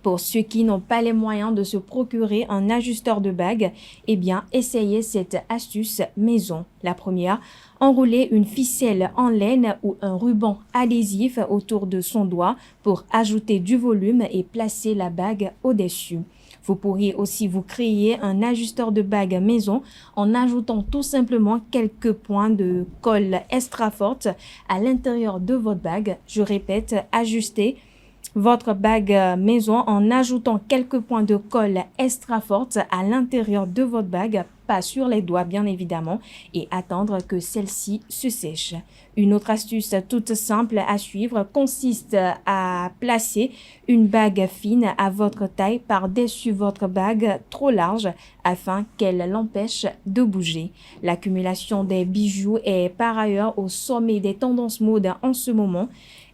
Pour ceux qui n'ont pas les moyens de se procurer un ajusteur de bague, eh bien, essayez cette astuce maison. La première, enrouler une ficelle en laine ou un ruban adhésif autour de son doigt pour ajouter du volume et placer la bague au-dessus. Vous pourriez aussi vous créer un ajusteur de bague maison en ajoutant tout simplement quelques points de colle extra forte à l'intérieur de votre bague. Je répète, ajustez votre bague maison en ajoutant quelques points de colle extra forte à l'intérieur de votre bague, pas sur les doigts bien évidemment, et attendre que celle-ci se sèche. Une autre astuce toute simple à suivre consiste à placer une bague fine à votre taille par-dessus votre bague trop large afin qu'elle l'empêche de bouger. L'accumulation des bijoux est par ailleurs au sommet des tendances mode en ce moment.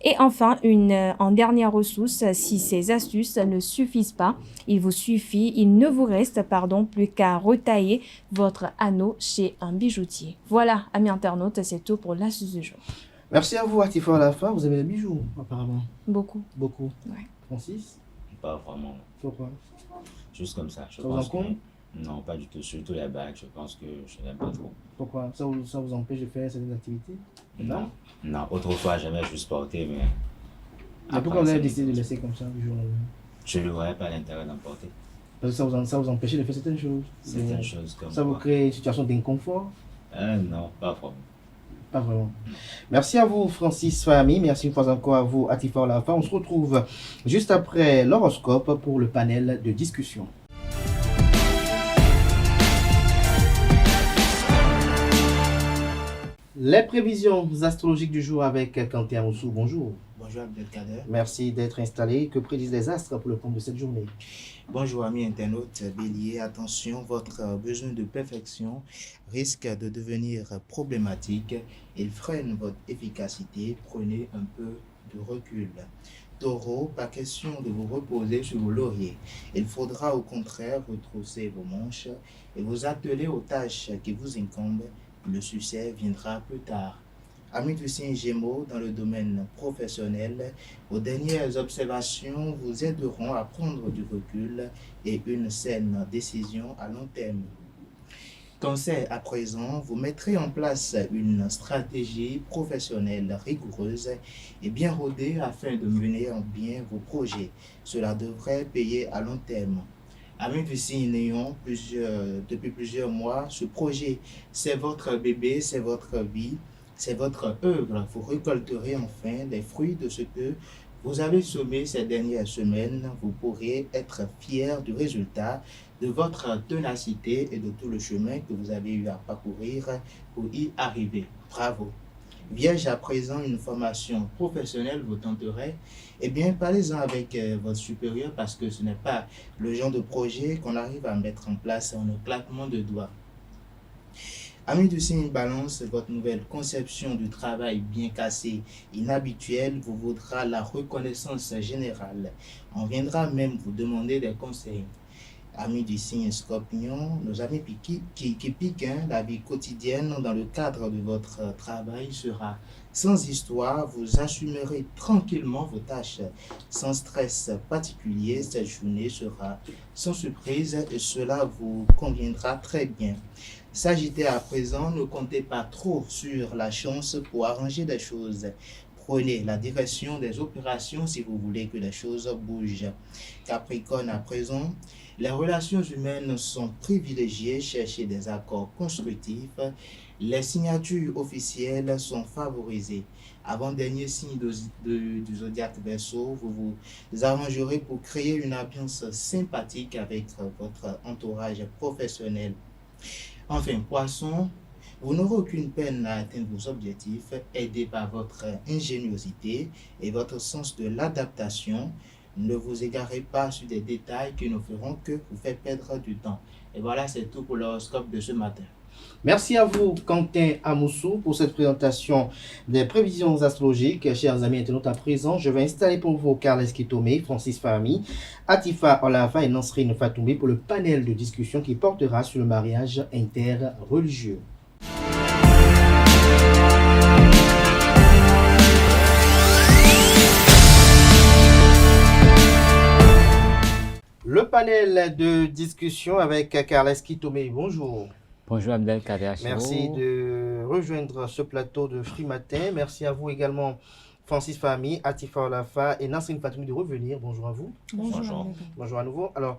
Et enfin, en dernière ressource, si ces astuces ne suffisent pas, il ne vous reste plus qu'à retailler votre anneau chez un bijoutier. Voilà, amis internautes, c'est tout pour l'astuce du jour. Merci à vous, Atifa Olafa. Vous avez les bijoux, apparemment. Beaucoup. Beaucoup. Ouais. Francis? Pas vraiment. Pourquoi? Juste comme ça. Ça vous en compte? Non, pas du tout. Surtout les bagues, je pense que je n'aime pas trop. Pourquoi? Ça vous empêche de faire certaines activités? Non. Non, autrefois, j'aimais juste porter, mais... Mais pourquoi vous avez décidé de laisser comme ça du jour au lendemain? Je ne voyais pas l'intérêt d'en porter. Parce que ça vous empêche de faire certaines choses? Certaines choses comme ça vous crée une situation d'inconfort? Non, pas vraiment. Pas vraiment. Merci à vous, Francis Fahami. Merci une fois encore à vous, Atifa Olafa. On se retrouve juste après l'horoscope pour le panel de discussion. Les prévisions astrologiques du jour avec Kanté Amoussou. Bonjour. Bonjour Abdelkader. Merci d'être installé. Que prédisent les astres pour le compte de cette journée? Bonjour amis internautes. Bélier, attention, votre besoin de perfection risque de devenir problématique. Il freine votre efficacité. Prenez un peu de recul. Taureau, pas question de vous reposer sur vos lauriers. Il faudra au contraire retrousser vos manches et vous atteler aux tâches qui vous incombent. Le succès viendra plus tard. Amis du signe Gémeaux, dans le domaine professionnel, vos dernières observations vous aideront à prendre du recul et une saine décision à long terme. Conseil à présent, vous mettrez en place une stratégie professionnelle rigoureuse et bien rodée afin de mener en bien vos projets. Cela devrait payer à long terme. Amis du signe Néon, depuis plusieurs mois, ce projet, c'est votre bébé, c'est votre vie, c'est votre œuvre. Vous récolterez enfin les fruits de ce que vous avez semé ces dernières semaines. Vous pourrez être fiers du résultat de votre ténacité et de tout le chemin que vous avez eu à parcourir pour y arriver. Bravo. Vierge, à présent, une formation professionnelle vous tenterait, eh bien, parlez-en avec votre supérieur parce que ce n'est pas le genre de projet qu'on arrive à mettre en place en un claquement de doigts. Amis du signe Balance, votre nouvelle conception du travail bien cassé, inhabituelle, vous vaudra la reconnaissance générale. On viendra même vous demander des conseils. Amis du signe Scorpion, nos amis qui piquent la vie quotidienne dans le cadre de votre travail sera sans histoire. Vous assumerez tranquillement vos tâches sans stress particulier. Cette journée sera sans surprise et cela vous conviendra très bien. Sagittaire, à présent, ne comptez pas trop sur la chance pour arranger des choses. Prenez la direction des opérations si vous voulez que les choses bougent. Capricorne, à présent, les relations humaines sont privilégiées. Cherchez des accords constructifs. Les signatures officielles sont favorisées. Avant-dernier signe du zodiaque Verseau, vous vous arrangerez pour créer une ambiance sympathique avec votre entourage professionnel. Enfin, Poisson, vous n'aurez aucune peine à atteindre vos objectifs, aidés par votre ingéniosité et votre sens de l'adaptation. Ne vous égarez pas sur des détails qui ne feront que vous faire perdre du temps. Et voilà, c'est tout pour l'horoscope de ce matin. Merci à vous, Quentin Amoussou, pour cette présentation des prévisions astrologiques. Chers amis internautes, à présent, je vais installer pour vous Carles Kitome, Francis Fahmi, Atifa Olava et Nansrine Fatoumbi pour le panel de discussion qui portera sur le mariage interreligieux. Le panel de discussion avec Carles Kitome. Bonjour. Bonjour Abdelkader. Merci de rejoindre ce plateau de Free Matin. Merci à vous également, Francis Fahmi, Atifa Olafa et Nansrine Fatoumbi de revenir. Bonjour à vous. Bonjour. Bonjour à nouveau. Alors,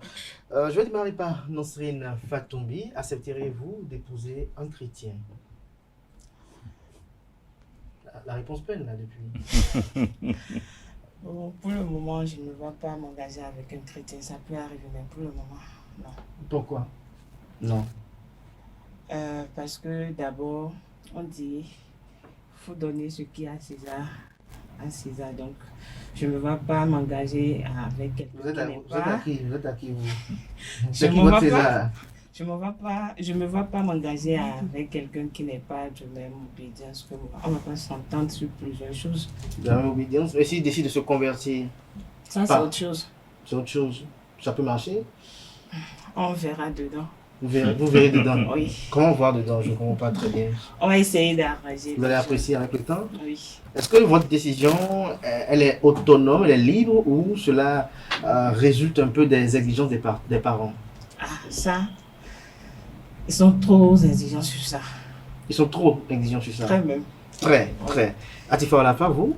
je vais démarrer par Nansrine Fatoumbi. Accepterez-vous d'épouser un chrétien? La réponse peine là depuis. Bon, pour le moment, je ne vais pas m'engager avec un chrétien. Ça peut arriver, mais pour le moment, non. Pourquoi? Non. Parce que d'abord, on dit qu'il faut donner ce qui est à César. Donc, je ne vais pas m'engager avec quelqu'un qui n'est pas... Vous êtes à qui vous? Je ne me vais pas m'engager avec quelqu'un qui n'est pas de même obédience que moi. On ne va pas s'entendre sur plusieurs choses. De la même obédience? Mais s'il décide de se convertir? Ça, c'est autre chose. C'est autre chose. Ça peut marcher? On verra dedans. Vous verrez dedans? Oui. Comment voir dedans? Je ne comprends pas très bien. On va essayer d'arranger. Vous allez apprécier avec le temps? Oui. Est-ce que votre décision, elle est autonome, elle est libre ou cela résulte un peu des exigences des parents? Ah, ça, ils sont trop exigeants sur ça. Ils sont trop exigeants sur ça? Très même. Très. Atifa Olafa, vous?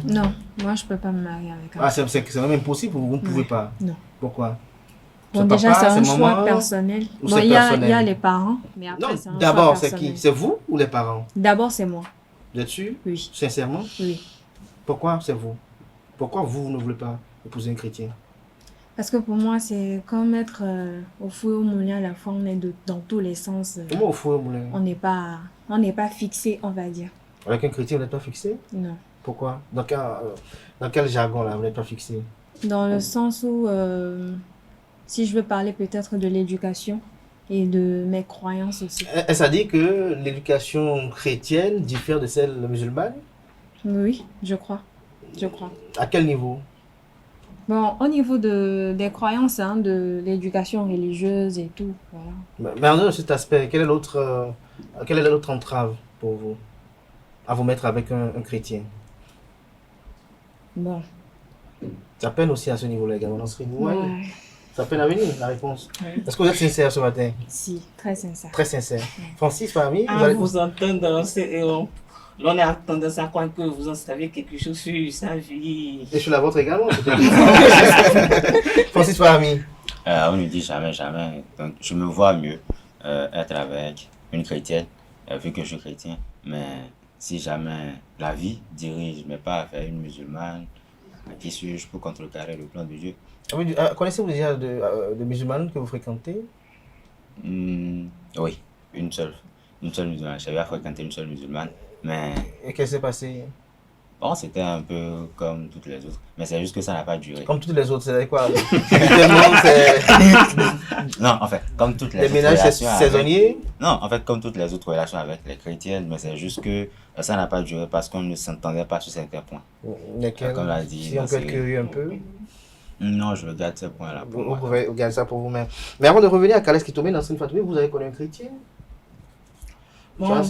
Non, moi je ne peux pas me marier avec un. Ah, c'est même impossible, vous ne pouvez pas? Non. Pourquoi? Bon, déjà, c'est un choix personnel. Bon, il y a les parents, mais après, c'est un choix personnel. D'abord, c'est qui? C'est vous ou les parents? D'abord, c'est moi. Vous êtes sûr? Oui. Sincèrement? Oui. Pourquoi c'est vous? Pourquoi vous ne voulez pas épouser un chrétien? Parce que pour moi, c'est comme être au fouet au moulin à la fois, on est dans tous les sens. Comment au fouet au moulin? On n'est pas fixé, on va dire. Avec un chrétien, vous n'êtes pas fixé? Non. Pourquoi? Dans quel jargon là, vous n'êtes pas fixé? Dans le sens où, si je veux parler peut-être de l'éducation et de mes croyances aussi. Est-ce à dire que l'éducation chrétienne diffère de celle musulmane? Oui, je crois. À quel niveau? Bon, au niveau des croyances, de l'éducation religieuse et tout, voilà. Mais en dehors de cet aspect, quelle est l'autre entrave pour vous à vous mettre avec un chrétien? Bon. Ça peine aussi à ce niveau-là également, Nansrine. Ouais. Ça peine à venir, la réponse. Oui. Est-ce que vous êtes sincère ce matin? Si, très sincère. Très sincère. Francis, Fahmi, Vous entendre, on a tendance à croire que vous en savez quelque chose sur sa vie. Et sur la vôtre également, peut-être. Francis Fahmi. On ne dit jamais, jamais. Donc, je me vois mieux être avec une chrétienne, vu que je suis chrétien. Mais si jamais la vie dirige mes pas vers une musulmane, qui suis-je pour contrecarrer le plan de Dieu? Oui, connaissez-vous déjà de musulmanes que vous fréquentez? Oui, une seule musulmane. J'avais à fréquenter une seule musulmane. Mais... Et qu'est-ce qui s'est passé? Bon, c'était un peu comme toutes les autres. Mais c'est juste que ça n'a pas duré. Comme toutes les autres, c'est quoi? Non, en fait, comme toutes les autres ménages saisonniers? Non, en fait, comme toutes les autres relations avec les chrétiennes, mais c'est juste que ça n'a pas duré parce qu'on ne s'entendait pas sur certains points. Lesquels? Comme l'a dit, si on peut être curieux un peu. Non, je regarde ces points-là. Vous pouvez garder ça pour vous-même. Mais avant de revenir à Kales Kitoumé, Nasrine Fatoumé, vous avez connu un chrétien? Bon,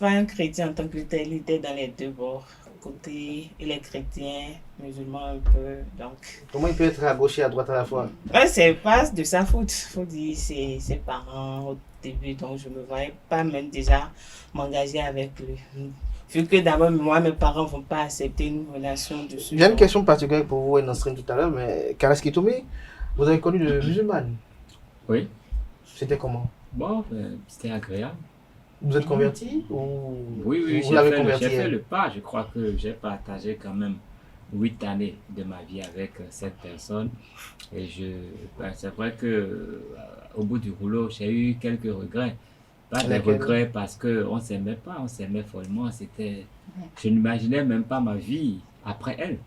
pas un chrétien en tant que tel, il était dans les deux bords. Côté, il est chrétien, musulman un peu, donc... Comment il peut être à gauche et à droite à la fois? Ouais, c'est pas de sa faute, faut dire, ses parents au début, donc je me voyais pas même déjà m'engager avec lui. Vu que d'abord, moi, mes parents ne vont pas accepter une relation de ce genre. J'ai une question particulière pour vous, Nasrine, tout à l'heure, mais Kales Kitoumé, vous avez connu de musulmane? Oui. C'était comment? Bon, c'était agréable. Vous êtes converti ou Oui, vous l'avez converti? J'ai fait le pas. Je crois que j'ai partagé quand même 8 années de ma vie avec cette personne. Et c'est vrai que au bout du rouleau, j'ai eu quelques regrets. Pas des regrets parce qu'on ne s'aimait pas, on s'aimait follement. Je n'imaginais même pas ma vie après elle.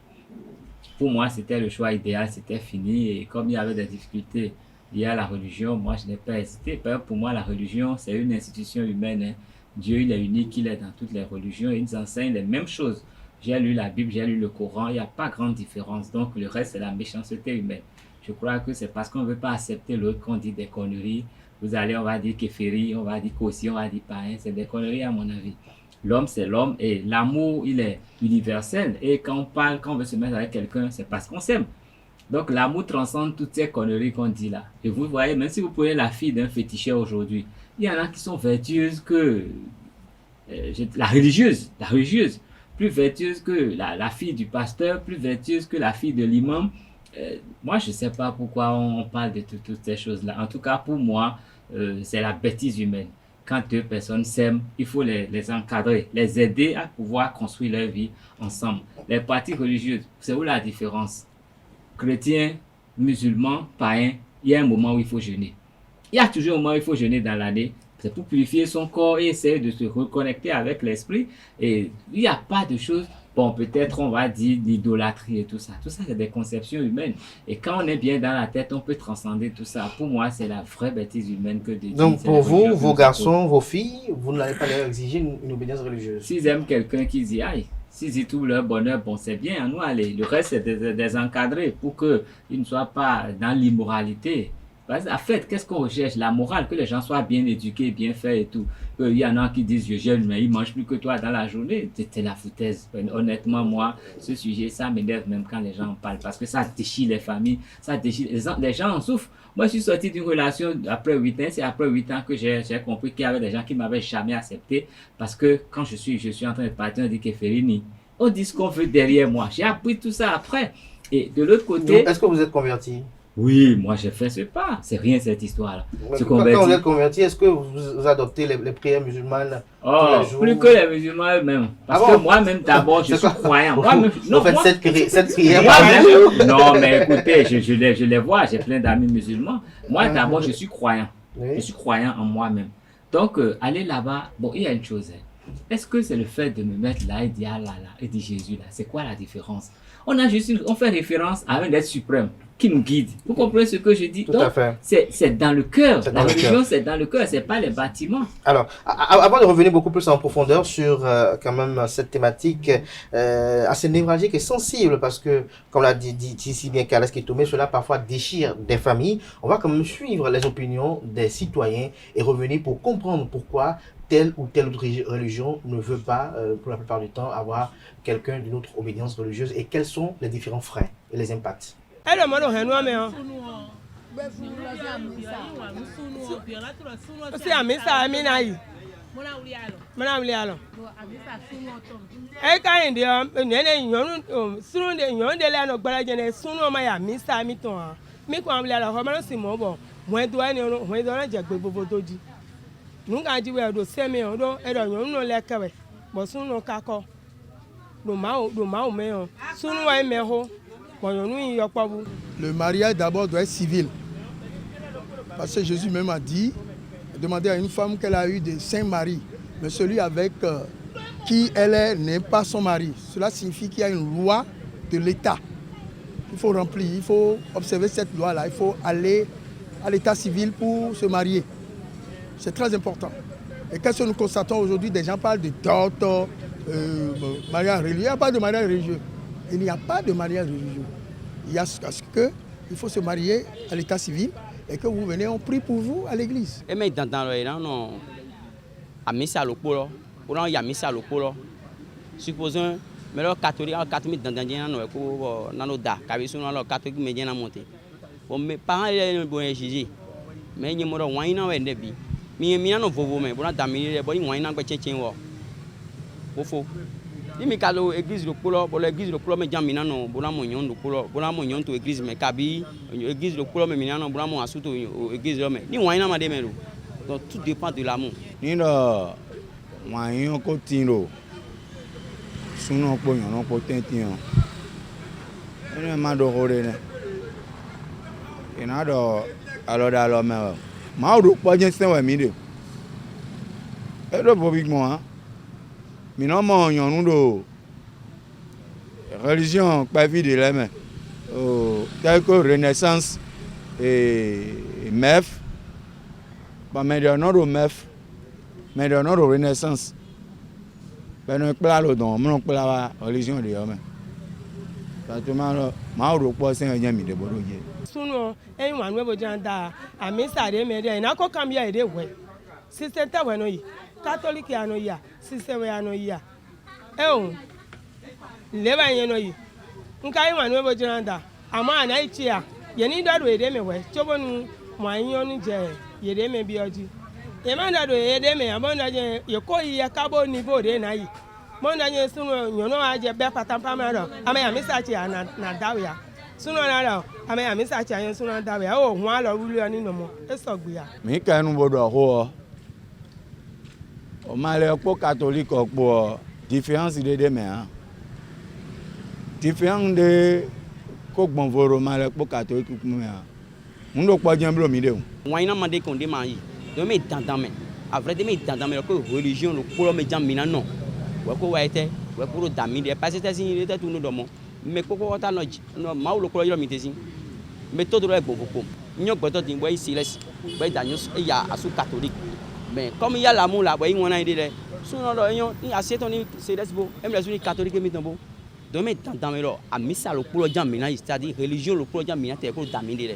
Pour moi, c'était le choix idéal, c'était fini. Et comme il y avait des difficultés liées à la religion, moi, je n'ai pas hésité. Pour moi, la religion, c'est une institution humaine. Hein. Dieu, il est unique, il est dans toutes les religions et il nous enseigne les mêmes choses. J'ai lu la Bible, j'ai lu le Coran, il n'y a pas grande différence. Donc, le reste, c'est la méchanceté humaine. Je crois que c'est parce qu'on ne veut pas accepter l'autre qu'on dit des conneries. Vous allez, on va dire kéféri, on va dire kossi, on va dire païen. C'est des conneries à mon avis. L'homme, c'est l'homme et l'amour, il est universel. Et quand on parle, quand on veut se mettre avec quelqu'un, c'est parce qu'on s'aime. Donc, l'amour transcende toutes ces conneries qu'on dit là. Et vous voyez, même si vous prenez la fille d'un féticheur aujourd'hui, il y en a qui sont vertueuses que la religieuse, plus vertueuse que la fille du pasteur, plus vertueuse que la fille de l'imam. Moi, je ne sais pas pourquoi on parle de toutes ces choses-là. En tout cas, pour moi, c'est la bêtise humaine. Quand deux personnes s'aiment, il faut les encadrer, les aider à pouvoir construire leur vie ensemble. Les parties religieuses, c'est où la différence? Chrétiens, musulmans, païens, il y a un moment où il faut jeûner. Il y a toujours un moment où il faut jeûner dans l'année. C'est pour purifier son corps et essayer de se reconnecter avec l'esprit. Et il n'y a pas de choses, bon, peut-être on va dire l'idolâtrie et tout ça. Tout ça, c'est des conceptions humaines. Et quand on est bien dans la tête, on peut transcender tout ça. Pour moi, c'est la vraie bêtise humaine que de dire. Donc pour vous, vos garçons, vos filles, vous n'allez pas leur exiger une obédience religieuse? S'ils aiment quelqu'un qui dit aïe, s'ils y trouvent leur bonheur, bon, c'est bien, à nous aller. Le reste, c'est des encadrés pour qu'ils ne soient pas dans l'immoralité. En fait, qu'est-ce qu'on recherche? La morale, que les gens soient bien éduqués, bien faits et tout. Il y en a qui disent je jeûne, mais ils ne mangent plus que toi dans la journée. C'est la foutaise. Honnêtement, moi, ce sujet, ça m'énerve même quand les gens en parlent parce que ça déchire les familles, ça déchire les gens en souffrent. Moi, je suis sorti d'une relation après 8 ans. C'est après 8 ans que j'ai compris qu'il y avait des gens qui ne m'avaient jamais accepté parce que quand je suis en train de partir, on dit que Férini, on dit ce qu'on veut derrière moi. J'ai appris tout ça après. Et de l'autre côté... Est-ce que vous êtes converti? Oui, moi j'ai fait ce pas. C'est rien cette histoire-là. Quand vous êtes converti, est-ce que vous adoptez les prières musulmanes tous les jours? Plus que les musulmans eux-mêmes. Parce que moi-même d'abord, je suis croyant. Vous faites cette prière Non, mais écoutez, je les vois, j'ai plein d'amis musulmans. Moi d'abord, je suis croyant. Oui. Je suis croyant en moi-même. Donc, aller là-bas, bon, il y a une chose. Est-ce que c'est le fait de me mettre là et dire Allah là, et dire Jésus là? C'est quoi la différence? On fait référence à un être suprême qui nous guide. Vous comprenez ce que je dis? Tout à fait. C'est dans le cœur. La religion, c'est dans le cœur, c'est pas les bâtiments. Alors, avant de revenir beaucoup plus en profondeur sur quand même cette thématique assez névralgique et sensible, parce que, comme l'a dit si bien Kales Kitoumé, cela parfois déchire des familles, on va quand même suivre les opinions des citoyens et revenir pour comprendre pourquoi telle ou telle autre religion ne veut pas, pour la plupart du temps, avoir quelqu'un d'une autre obédience religieuse et quels sont les différents freins et les impacts. sí àmísà mi náà yìí mọ́nà wuli àlọ́ ẹ káyìndé ẹnẹ ìyọ̀nù sunu de ìyọ̀nù de lẹ́nu gbọ́dọ̀ jẹ́ sunu ọmọ yà àmísà mi tàn án mi kàn wuli àlọ́ ọmọ náà sì mọ̀ bọ̀ wọ́n tó ẹni wọ́n tó ẹni jẹ́ gbé gbogbo tó di nùkà jí wẹ̀ ẹ̀dọ̀ sẹ́mi ọ̀dọ̀ ẹ̀dọ̀ ìyọ̀nù lẹ́kẹ̀wẹ̀ bọ̀ sunu kakọ dòmáwò mẹ́yàn sunu wa mẹ́hó bọ̀ ìyọ̀nù yìí yọpọ̀ bu. Le mariage d'abord doit être civil. Parce que Jésus même a dit, demandé à une femme qu'elle a eu de 5 maris, mais celui avec qui elle est n'est pas son mari. Cela signifie qu'il y a une loi de l'État. Il faut remplir, il faut observer cette loi-là, il faut aller à l'état civil pour se marier. C'est très important. Et qu'est-ce que nous constatons aujourd'hui? Des gens parlent de dot, mariage religieux. Il n'y a pas de mariage religieux. Il n'y a pas de mariage religieux. Il y a ce qu'il faut se marier à l'état civil et que vous venez, on prie pour vous à l'église. Et mais dans le non, à missa le polo, ou non il y a missa le polo. Supposons, mais le catholique, dans nos da, car ils sont dans le catholique médian à monter. Bon, mes parents ils bon juger, mais ils m'ont envoyé dans le débit. Mais ils m'ont envoyé, mais bon, dans les bois ils m'ont envoyé tchétchén wa. Au fond. Il me dit l'église le polo, pour l'église le polo mais jamais non, bon mon le polo, bon mon yon to église mais kabi, l'église le polo mais non, bon mon asuto église mais ni wine na madame lo. Donc tout dépend de l'amour. Ni no wine ko tino. Suno po yon no po tention. Ene ma do hore ne. Ina do alo me. Ma ro po jen sen wa mi de. E do bo big mo ha. Minamo yonudo religion pas vie de la main tel que Renaissance et MEF pas mais de notre MEF mais de notre Renaissance ben on parle le don on parle religion de homme ça te mal ma ro po sen yan mi de boroje sunu en wan we bojanda amisa de me de na ko kambia ede we sister ta we no yi catholique ya no ya sister we ya no ya leba yeno yi nka yi wan we bojanda ama na ichi ya ye ni dado ede me we chobonu mwan yonu je ye de me bi oji e ma dado ye de me abon da je ye ko yi ya kabo ni bo de na yi mon da je sunu nyono aje be patampa ma do ama ya misachi ya na dawo ya sunu na do ama ya misachi ya sunu dawo ya o hu alo rulu ani no mo esogbu ya mi ka nu bodo ho o ma le po catholique po différence de me hein différence de ko gbon voro ma le po catholique me hein ndo po jemblo mi de wine na mande kon de ma yi do me dandan a vrai de me dandan me ko religion lo polo me jam mina non we ko wa ete we ko ro dami de parce que si ete tu no do mo me ko ko ta no ma lo ko yo mi te sin me todo lo e gbon ko nyo gbodo tin we siles we da nyos e ya asu catholique mais comme il y a l'amour là we won na ide suno do yon ni aseto ni siles bo em la suni catholique mi tambo do me dandan me lo a misa lo polo jam mina c'est-à-dire religion lo polo jam mina te ko dami de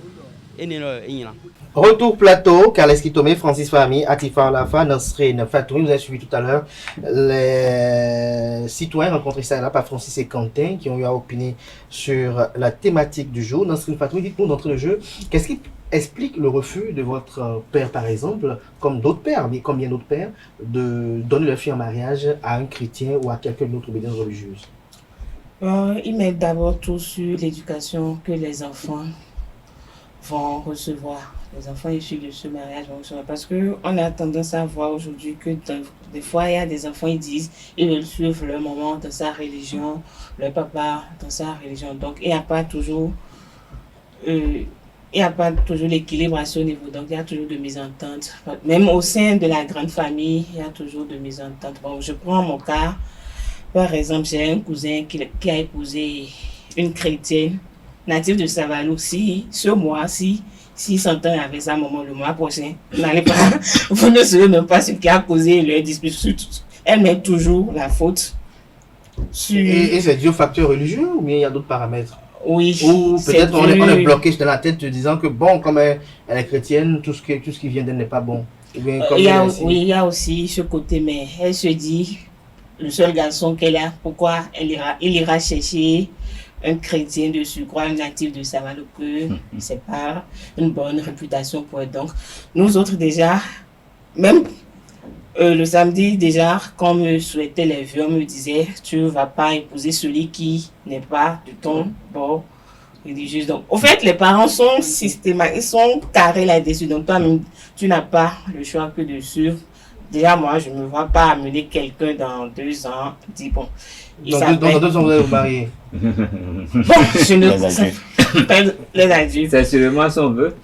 Retour plateau, Carleski Tomé, Francis Fahmi, Atifa Lafa, Nasrin Fatoumi, vous avez suivi tout à l'heure les citoyens rencontrés ça là par Francis et Quentin qui ont eu à opiner sur la thématique du jour. Nasrin Fatoumi, dites-nous d'entrée de jeu, qu'est-ce qui explique le refus de votre père par exemple, comme d'autres pères, mais comme bien d'autres pères, de donner leur fille en mariage à un chrétien ou à quelqu'un d'autre obédience religieuse? Il met d'abord tout sur l'éducation que les enfants vont recevoir, les enfants issus de ce mariage vont recevoir, parce qu'on a tendance à voir aujourd'hui que des fois il y a des enfants qui disent ils veulent suivre leur maman dans sa religion, leur papa dans sa religion, donc il n'y a pas toujours l'équilibre à ce niveau, donc il y a toujours de mésententes, même au sein de la grande famille il y a toujours de mésententes. Bon, je prends mon cas, par exemple j'ai un cousin qui a épousé une chrétienne natif de Savalou. Si ce mois-ci, s'il s'entend avec sa maman le mois prochain, vous ne savez même pas ce qui a causé leur dispute. Elle met toujours la faute sur... Et c'est dû au facteur religieux ou bien il y a d'autres paramètres? Oui. Ou peut-être on est bloqué dans la tête disant que bon, comme elle est chrétienne, tout ce qui vient d'elle n'est pas bon. Bien, comme il y a aussi ce côté, mais elle se dit, le seul garçon qu'elle a, pourquoi il ira chercher un chrétien de surcroît, un natif de Saint-Malo-Creux, c'est pas une bonne réputation pour être. Donc, nous autres déjà, même le samedi déjà, quand me souhaitaient les vieux, on me disait, tu ne vas pas épouser celui qui n'est pas de ton bord religieux. Donc, au fait, les parents sont systématiques, ils sont carrés là-dessus. Donc, toi-même, tu n'as pas le choix que de suivre. Déjà, moi, je ne me vois pas amener quelqu'un dans 2 ans. Dis, bon, dans 2 ans, vous allez vous marier. Bon, je ne... Les adultes. C'est sûrement son vœu.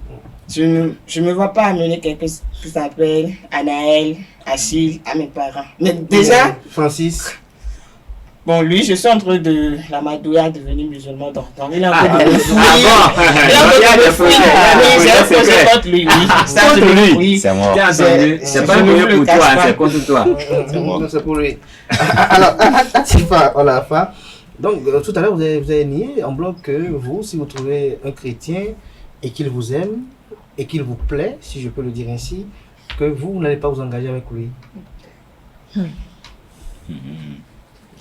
Je ne me vois pas amener quelqu'un qui s'appelle Anaël, Achille, à mes parents. Mais déjà... Francis. Bon, lui, je suis en train de l'amadouiller à devenir musulman. Donc, il est en train de me j'ai un projet contre lui. Contre lui. C'est moi. C'est pas mieux pour toi, c'est contre toi. C'est pour lui. Alors, Atifa Olafa, donc tout à l'heure, vous avez nié en bloc que vous, si vous trouvez un chrétien et qu'il vous aime et qu'il vous plaît, si je peux le dire ainsi, que vous n'allez pas vous engager avec lui.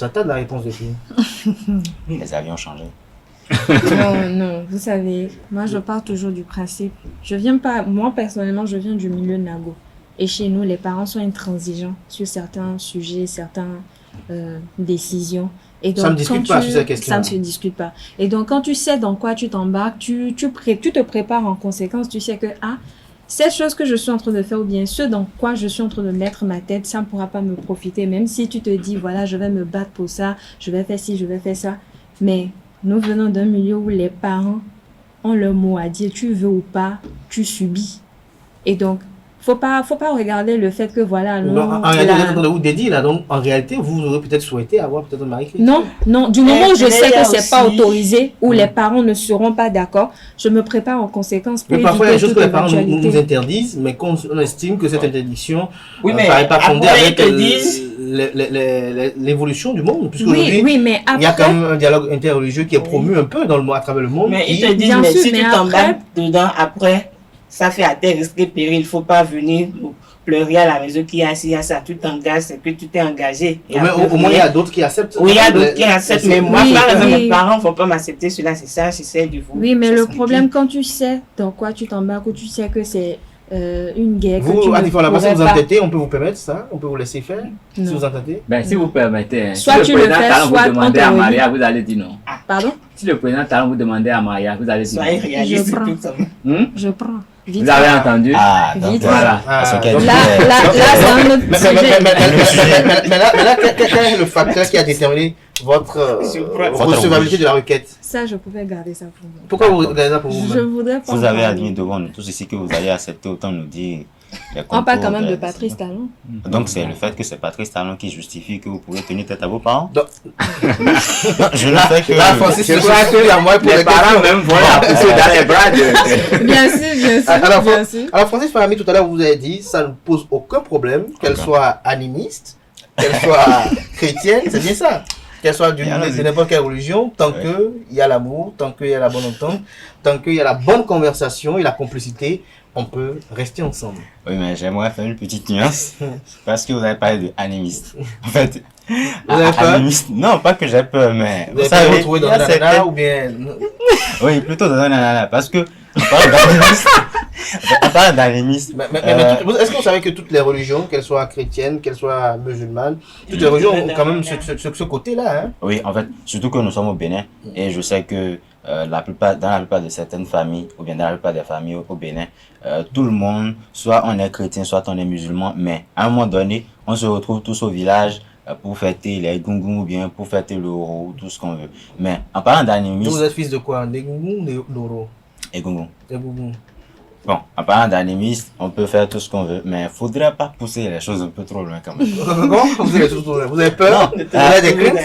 J'attends la réponse de qui? Les avions ont changé. Non, vous savez, moi je pars toujours du principe. Moi personnellement, je viens du milieu Nago. Et chez nous, les parents sont intransigeants sur certains sujets, certaines décisions. Et donc, ça ne discute pas sur ces questions. Ça ne se discute pas. Et donc, quand tu sais dans quoi tu t'embarques, tu te prépares en conséquence. Tu sais que, cette chose que je suis en train de faire ou bien ce dans quoi je suis en train de mettre ma tête, ça ne pourra pas me profiter. Même si tu te dis, voilà, je vais me battre pour ça, je vais faire ci, je vais faire ça. Mais nous venons d'un milieu où les parents ont leur mot à dire. Tu veux ou pas, tu subis. Et donc, faut pas regarder le fait que voilà. En réalité, vous dédiez là, donc en réalité, vous aurez peut-être souhaité avoir peut-être un mari chrétien. Non, du moment où je sais que c'est pas autorisé, où les parents ne seront pas d'accord, je me prépare en conséquence pour éviter toute éventualité. Mais parfois, il y a des choses que les parents nous interdisent, mais qu'on estime que cette interdiction ne paraît pas fondée avec l'évolution du monde. Oui, mais après... il y a quand même un dialogue interreligieux qui est promu un peu à travers le monde. Mais ils te disent, mais si tu t'embarques dedans, après... Ça fait à tes risques et périls. Il ne faut pas venir pleurer à la maison qui a assis à ça. Tu t'engages, c'est que tu t'es engagé. Au moins, il y a d'autres qui acceptent. Oui, il y a d'autres qui acceptent. Mais moi, mes parents ne vont pas m'accepter cela. C'est ça, j'essaie de vous. Oui, mais le problème, quand tu sais dans quoi tu t'embarques ou tu sais que c'est une guerre. Vous, à différents moments, si vous entêtez, on peut vous permettre ça? On peut vous laisser faire? Si vous entendez? Si vous permettez. Soit tu le fais, soit vous demandez à Maria, vous allez dire non. Pardon? Si le président Talon vous demandez à Maria, vous allez dire non. Soyez réaliste. Je prends. Vite. Vous avez entendu? Vite. Voilà. Là, c'est un autre sujet. Mais là, quel est le facteur qui a déterminé votre recevabilité de la requête? Ça, je pouvais garder ça pour moi. Pourquoi vous gardez ça pour vous? Je voudrais pas. Vous avez admis devant nous tous ici que vous allez accepter, autant nous dire. On parle quand même de Patrice Talon. Donc c'est le fait que c'est Patrice Talon qui justifie que vous pouvez tenir tête à vos parents? Non, je ne fais que... Là, Francis, je crois que les parents même vont la pousser dans les bras de... Bien sûr. Alors Francis Fahami, tout à l'heure, vous avez dit, ça ne pose aucun problème, qu'elle soit animiste, qu'elle soit chrétienne, c'est bien ça. Qu'elle soit de n'importe quelle religion, tant qu'il y a l'amour, tant qu'il y a la bonne entente, tant qu'il y a la bonne conversation et la complicité, on peut rester ensemble. Oui, mais j'aimerais faire une petite nuance, parce que vous avez parlé de animiste. En fait, vous avez peur? Animiste, non, pas que j'ai peur, mais vous savez retrouver dans un nanana ou bien... Oui, plutôt dans un nanana, parce que on parle d'animisme. Est-ce que vous savez que toutes les religions, qu'elles soient chrétiennes, qu'elles soient musulmanes, toutes les religions ont quand même ce côté-là, hein? Oui, en fait, surtout que nous sommes au Bénin, et je sais que dans la plupart de certaines familles, ou bien dans la plupart des familles au Bénin, tout le monde, soit on est chrétien, soit on est musulman, mais à un moment donné, on se retrouve tous au village pour fêter les gungun ou bien pour fêter le Oro, tout ce qu'on veut. Mais en parlant d'animisme... Vous êtes fils de quoi? Des gungun ou des Oro? Des gungun. Des gungun. Bon, en parlant d'animisme, on peut faire tout ce qu'on veut, mais il ne faudrait pas pousser les choses un peu trop loin quand même. Comment vous avez peur? Vous avez des craintes?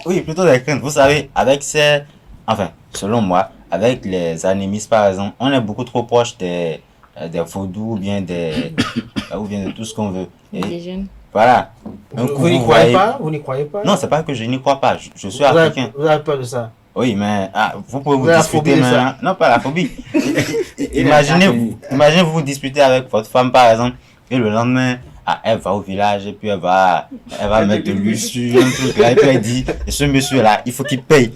Oui, plutôt des craintes. Vous savez, avec ces... Enfin, selon moi, avec les animistes par exemple, on est beaucoup trop proche des vaudous ou bien de tout ce qu'on veut. Des jeunes. Voilà. Vous n'y croyez pas? Vous n'y croyez pas? Non, c'est pas que je n'y crois pas. Je suis africain. Vous avez peur de ça? Oui, mais vous pouvez vous disputer maintenant. Non, pas la phobie. Imaginez vous disputez avec votre femme par exemple, et le lendemain, Ah, elle va au village et puis elle va mettre de l'huile sur un truc là et puis elle dit, ce monsieur là, il faut qu'il paye.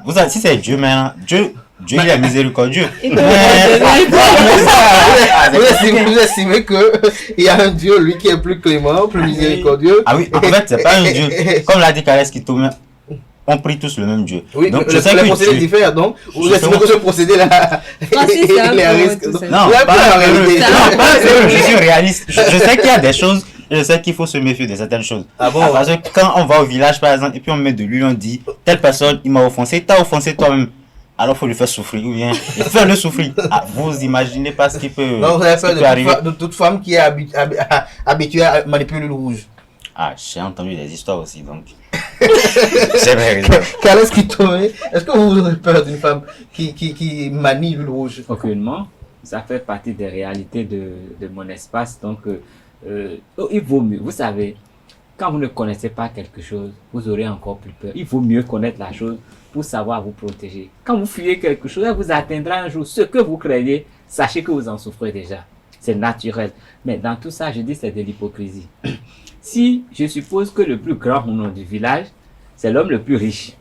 Vous savez, si c'est Dieu maintenant, Dieu il est miséricordieux. Vous estimez qu'il y a un Dieu, lui, qui est plus clément, plus miséricordieux. Ah oui, en fait, c'est pas un Dieu. Comme l'a dit Karès Kitome, on prie tous le même Dieu. Oui, donc, le procédé diffère, donc vous estimez que ce procédé-là, il est à risque. Non, je suis réaliste. Je sais qu'il y a des choses, je sais qu'il faut se méfier de certaines choses. Ah bon? Parce que quand on va au village, par exemple, et puis on met de l'huile, on dit, telle personne, il m'a offensé, t'as offensé toi-même. Alors il faut lui faire souffrir, ou bien faire-le souffrir. Ah, vous imaginez pas ce qui peut, non, vous avez peur de toute femme qui est habituée à manipuler le rouge. Ah, j'ai entendu des histoires aussi, donc. C'est vrai. Karès Kitome, est-ce que vous aurez peur d'une femme qui manie le rouge? Aucunement. Ça fait partie des réalités de mon espace. Donc, il vaut mieux. Vous savez, quand vous ne connaissez pas quelque chose, vous aurez encore plus peur. Il vaut mieux connaître la chose pour savoir vous protéger. Quand vous fuyez quelque chose, elle vous atteindra un jour. Ce que vous craignez, sachez que vous en souffrez déjà. C'est naturel. Mais dans tout ça, je dis c'est de l'hypocrisie. Si je suppose que le plus grand nom du village, c'est l'homme le plus riche.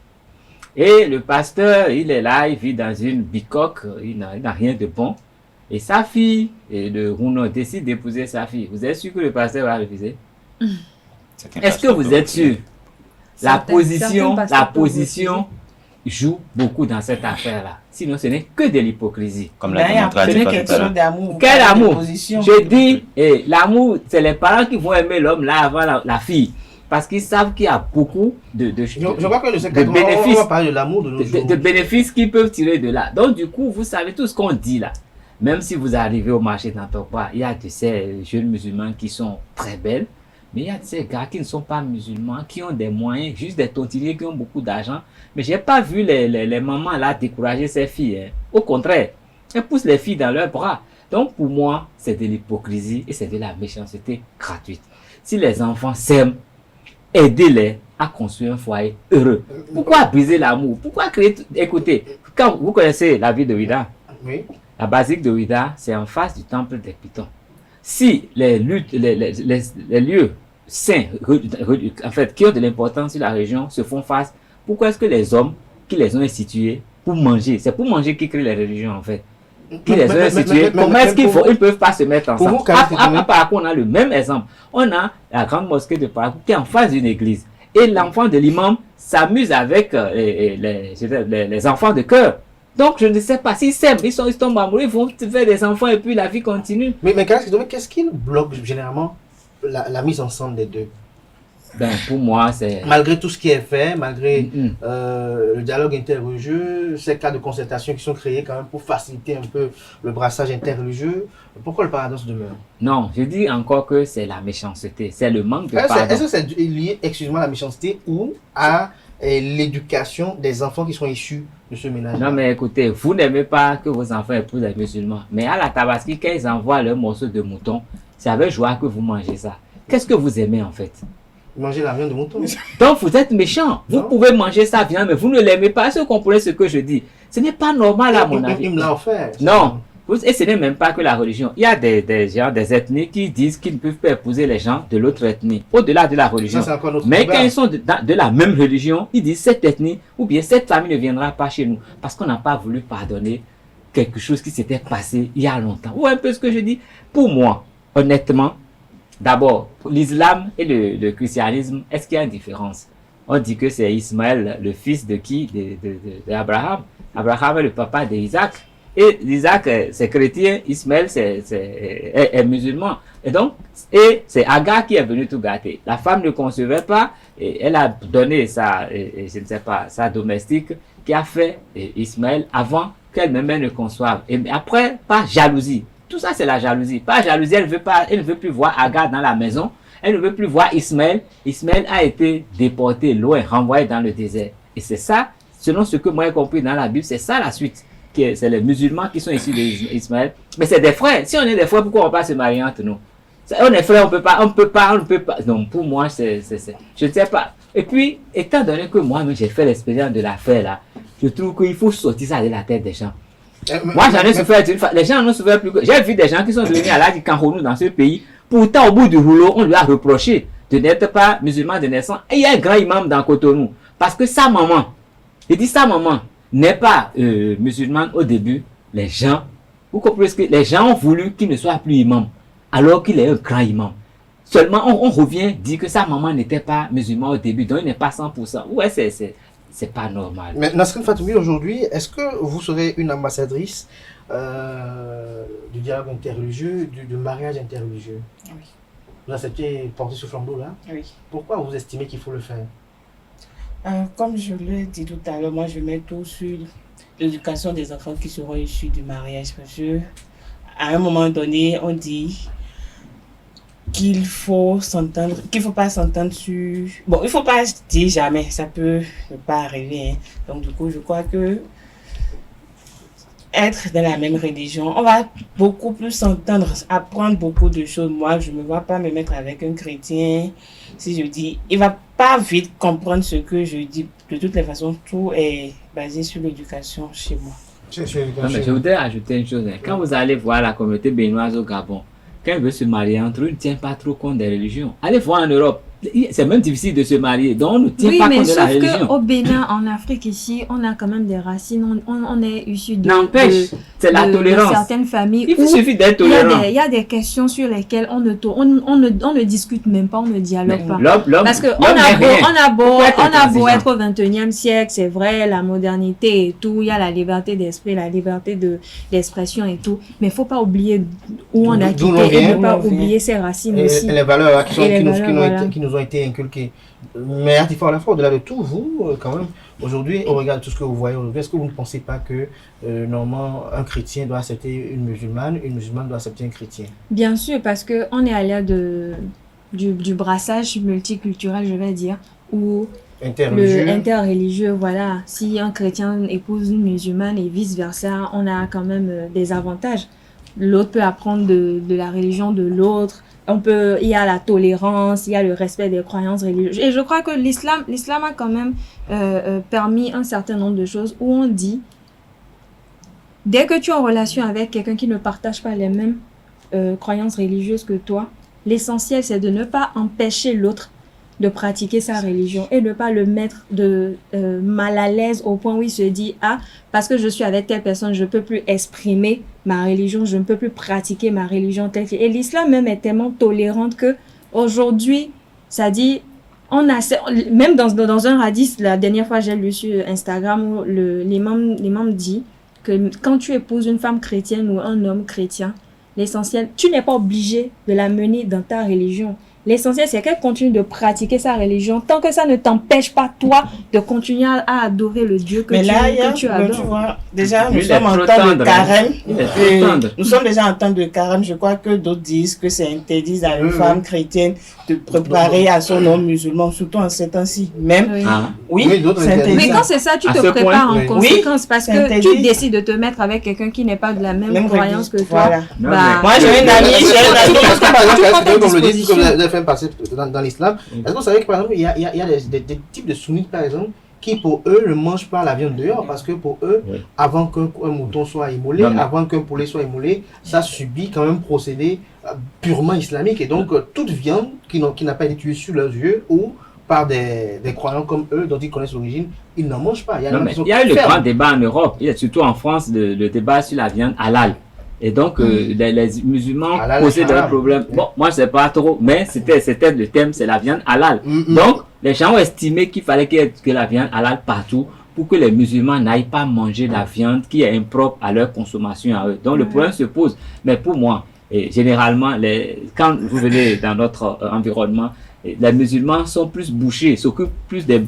Et le pasteur, il est là, il vit dans une bicoque, il n'a rien de bon. Et sa fille, et le Rounon décide d'épouser sa fille. Vous êtes sûr que le pasteur va refuser? Est-ce que vous êtes sûr? La position joue beaucoup dans cette affaire-là. Sinon, ce n'est que de l'hypocrisie. Comme l'a démontré d'amour. Quel amour? Je dis, l'amour, c'est les parents qui vont aimer l'homme là avant la fille. Parce qu'ils savent qu'il y a beaucoup de crois que bénéfices, on va parler de l'amour de bénéfices qu'ils peuvent tirer de là. Donc, du coup, vous savez tout ce qu'on dit là. Même si vous arrivez au marché d'Antokwa, il y a de ces jeunes musulmans qui sont très belles. Mais il y a de ces gars qui ne sont pas musulmans, qui ont des moyens, juste des tontiliers qui ont beaucoup d'argent. Mais je n'ai pas vu les mamans là décourager ces filles. Hein. Au contraire, elles poussent les filles dans leurs bras. Donc pour moi, c'est de l'hypocrisie et c'est de la méchanceté gratuite. Si les enfants s'aiment, aidez-les à construire un foyer heureux. Pourquoi briser l'amour? Pourquoi créer... Écoutez, quand vous connaissez la ville de Ouidah, oui. La basilique de Ouidah, c'est en face du temple des Pitons. Si les lieux saints, en fait, qui ont de l'importance sur la région, se font face, pourquoi est-ce que les hommes qui les ont institués pour manger, c'est pour manger qu'ils créent les religions en fait, qui les ont institués, comment est-ce qu'ils ne peuvent pas se mettre ensemble? À Parakou, on a le même exemple. On a la grande mosquée de Parakou qui est en face d'une église. Et l'enfant de l'imam s'amuse avec les enfants de cœur. Donc, je ne sais pas, s'ils s'aiment, ils tombent amoureux, ils vont faire des enfants et puis la vie continue. Mais qu'est-ce qui bloque généralement la mise ensemble des deux? Ben, pour moi, c'est... Malgré tout ce qui est fait, malgré le dialogue interreligieux, ces cas de concertation qui sont créés quand même pour faciliter un peu le brassage interreligieux, pourquoi le paradoxe demeure? Non, je dis encore que c'est la méchanceté, c'est le manque de pardon. Est-ce que c'est lié exclusivement à la méchanceté ou à l'éducation des enfants qui sont issus de ce ménage? Non mais écoutez, vous n'aimez pas que vos enfants épousent des musulmans, mais à la Tabaski, quand ils envoient leur morceau de mouton, c'est avec joie que vous mangez ça. Qu'est-ce que vous aimez en fait? Manger la viande de mouton. Donc vous êtes méchant. Vous pouvez manger sa viande, mais vous ne l'aimez pas. Est-ce que vous comprenez ce que je dis? Ce n'est pas normal à mon avis. Il me l'a offert. Non. Et ce n'est même pas que la religion. Il y a des gens, des ethnies qui disent qu'ils ne peuvent pas épouser les gens de l'autre ethnie, au-delà de la religion. Mais quand ils sont de la même religion, ils disent cette ethnie ou bien cette famille ne viendra pas chez nous parce qu'on n'a pas voulu pardonner quelque chose qui s'était passé il y a longtemps. Vous voyez un peu ce que je dis? Pour moi, honnêtement, d'abord, l'islam et le christianisme, est-ce qu'il y a une différence? On dit que c'est Ismaël, le fils de qui? D'Abraham. Abraham est le papa d'Isaac. Et Isaac, c'est chrétien, Ismaël, est musulman. Et donc, c'est Agar qui est venu tout gâter. La femme ne concevait pas, et elle a donné sa domestique qui a fait Ismaël avant qu'elle-même ne conçoive. Et après, par jalousie. Tout ça, c'est la jalousie. Par jalousie, elle ne veut plus voir Agar dans la maison. Elle ne veut plus voir Ismaël. Ismaël a été déporté loin, renvoyé dans le désert. Et c'est ça, selon ce que moi j'ai compris dans la Bible, c'est ça la suite. C'est les musulmans qui sont issus d'Ismaël. Mais c'est des frères. Si on est des frères, pourquoi on ne peut pas se marier entre nous? On est frères, on ne peut pas. Non, pour moi, je ne sais pas. Et puis, étant donné que moi-même, j'ai fait l'expérience de l'affaire là, je trouve qu'il faut sortir ça de la tête des gens. Moi, j'en ai souffert une fois. Les gens en ont souffert plus que... J'ai vu des gens qui sont devenus à l'âge du Cameroun dans ce pays. Pourtant, au bout du rouleau, on lui a reproché de n'être pas musulman de naissance. Et il y a un grand imam dans Cotonou. Parce que sa maman, il dit sa maman n'est pas musulmane au début. Les gens, vous comprenez ce que les gens ont voulu qu'il ne soit plus imam, alors qu'il est un grand imam. Seulement, on revient dire que sa maman n'était pas musulmane au début, donc il n'est pas 100%. Ouais, c'est pas normal. Mais Nasrine Fatoumi, aujourd'hui, est-ce que vous serez une ambassadrice du dialogue interreligieux, du mariage interreligieux? Oui. Vous acceptez porter ce flambeau-là? Oui. Pourquoi vous estimez qu'il faut le faire? Comme je l'ai dit tout à l'heure, moi je mets tout sur l'éducation des enfants qui seront issus du mariage. Parce que à un moment donné, on dit qu'il faut s'entendre, qu'il ne faut pas s'entendre sur... Bon, il ne faut pas dire jamais, ça peut ne pas arriver. Hein. Donc du coup, je crois que être dans la même religion, on va beaucoup plus s'entendre, apprendre beaucoup de choses. Moi, je ne me vois pas me mettre avec un chrétien. Si je dis, il ne va pas vite comprendre ce que je dis. De toutes les façons, tout est basé sur l'éducation chez moi. Non, mais je voudrais ajouter une chose. Hein. Quand vous allez voir la communauté béninoise au Gabon, quand ils veulent se marier entre eux, ils ne tiennent pas trop compte des religions. Allez voir en Europe. C'est même difficile de se marier, donc on ne tient pas compte de la religion. Oui, mais sauf qu'au Bénin, en Afrique ici, on a quand même des racines, on est issu de certaines familles. Il suffit d'être tolérant. Il y a des questions sur lesquelles on ne discute même pas, on ne dialogue pas. Parce qu'on a beau être au 21e siècle, c'est vrai, la modernité et tout, il y a la liberté d'esprit, la liberté d'expression et tout, mais il ne faut pas oublier où on a quitté et ne pas oublier ses racines aussi. Et les valeurs qui nous ont été inculquées. Mais à la fois, au-delà de tout, vous, quand même, aujourd'hui, au regard de tout ce que vous voyez aujourd'hui, est-ce que vous ne pensez pas que, normalement, un chrétien doit accepter une musulmane doit accepter un chrétien? Bien sûr, parce qu'on est à l'ère du brassage multiculturel, je vais dire, où interreligieux, voilà. Si un chrétien épouse une musulmane et vice-versa, on a quand même des avantages. L'autre peut apprendre de la religion de l'autre. Il y a la tolérance, il y a le respect des croyances religieuses. Et je crois que l'islam a quand même permis un certain nombre de choses où on dit, dès que tu es en relation avec quelqu'un qui ne partage pas les mêmes croyances religieuses que toi, l'essentiel c'est de ne pas empêcher l'autre de pratiquer sa religion et ne pas le mettre mal à l'aise au point où il se dit, ah, parce que je suis avec telle personne, je ne peux plus exprimer ma religion, je ne peux plus pratiquer ma religion telle que... Et l'islam même est tellement tolérante que aujourd'hui, ça dit, même dans un hadith, la dernière fois j'ai lu sur Instagram où l'imam dit que quand tu épouses une femme chrétienne ou un homme chrétien, l'essentiel, tu n'es pas obligé de la mener dans ta religion. L'essentiel, c'est qu'elle continue de pratiquer sa religion tant que ça ne t'empêche pas, toi, de continuer à adorer le Dieu que tu adores. Tu vois, déjà, nous sommes en temps de carême. Nous sommes déjà en temps de carême. Je crois que d'autres disent que c'est interdit à une femme chrétienne de préparer à son homme musulman, surtout en ces temps-ci. Même, oui, c'est interdit. Mais quand c'est ça, tu te prépares en conséquence parce que tu décides de te mettre avec quelqu'un qui n'est pas de la même croyance que toi. Moi, j'ai une amie, passer dans l'islam. Est-ce que vous savez que par exemple il y a des types de sunnites par exemple qui pour eux ne mangent pas la viande dehors parce que pour eux avant qu'un mouton soit immolé, avant qu'un poulet soit immolé, ça subit quand même procédé purement islamique et donc toute viande qui n'a pas été tuée sur leurs yeux ou par des croyants comme eux dont ils connaissent l'origine, ils n'en mangent pas. Il y a eu le grand débat en Europe, il y a surtout en France le débat sur la viande halal. Et donc, les musulmans posaient des problèmes. Bon, moi, je ne sais pas trop, mais c'était le thème, c'est la viande halal. Donc, les gens ont estimé qu'il fallait qu'il y ait que la viande halal partout pour que les musulmans n'aillent pas manger la viande qui est impropre à leur consommation à eux. Donc, le problème se pose. Mais pour moi, et généralement, quand vous venez dans notre environnement, les musulmans sont plus bouchés, s'occupent plus des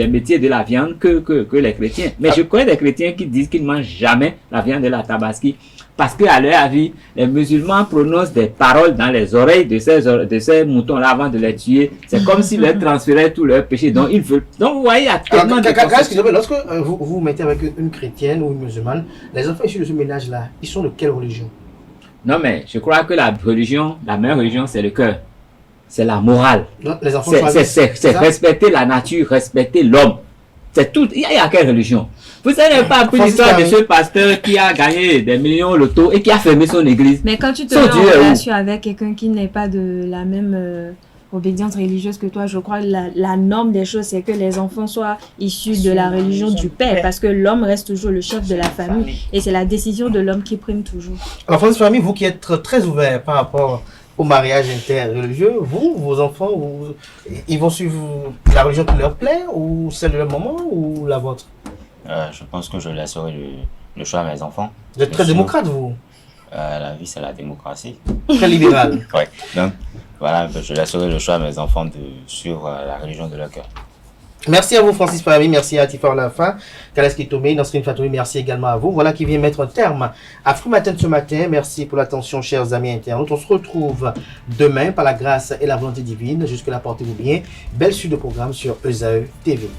métiers de la viande que les chrétiens. Mais je connais des chrétiens qui disent qu'ils ne mangent jamais la viande de la tabaski. Parce qu'à leur avis, les musulmans prononcent des paroles dans les oreilles de ces moutons-là avant de les tuer. C'est comme s'ils leur transféraient tous leurs péchés. Donc, ils veulent. Donc, vous voyez, il y a tellement de... Lorsque vous mettez avec une chrétienne ou une musulmane, les enfants issus de ce ménage-là, ils sont de quelle religion? Non, mais je crois que la meilleure religion, c'est le cœur. C'est la morale. C'est respecter la nature, respecter l'homme. C'est tout. Il y a quelle religion? Vous n'avez pas appris l'histoire de ce pasteur qui a gagné des millions au loto et qui a fermé son église. Mais quand tu te mets en relation avec quelqu'un qui n'est pas de la même obédience religieuse que toi, je crois que la norme des choses, c'est que les enfants soient issus de la religion du père, parce que l'homme reste toujours le chef de la famille, et c'est la décision de l'homme qui prime toujours. Alors, Francis Fahmy, vous qui êtes très ouvert par rapport au mariage interreligieux, vos enfants, ils vont suivre la religion qui leur plaît, ou celle de leur maman, ou la vôtre? Je pense que je laisserai le choix à mes enfants. Vous êtes très démocrate, vous? La vie, c'est la démocratie. Très libéral. Oui. Donc, voilà, je laisserai le choix à mes enfants de suivre la religion de leur cœur. Merci à vous, Francis Fahmy, merci à Tifor Lafa, Kaleski Tomé, Nasrin Fatoumi, merci également à vous. Voilà qui vient mettre un terme à Free Matin de ce matin. Merci pour l'attention, chers amis internautes. On se retrouve demain par la grâce et la volonté divine. Jusque-là, portez-vous bien. Belle suite de programme sur ESAE TV.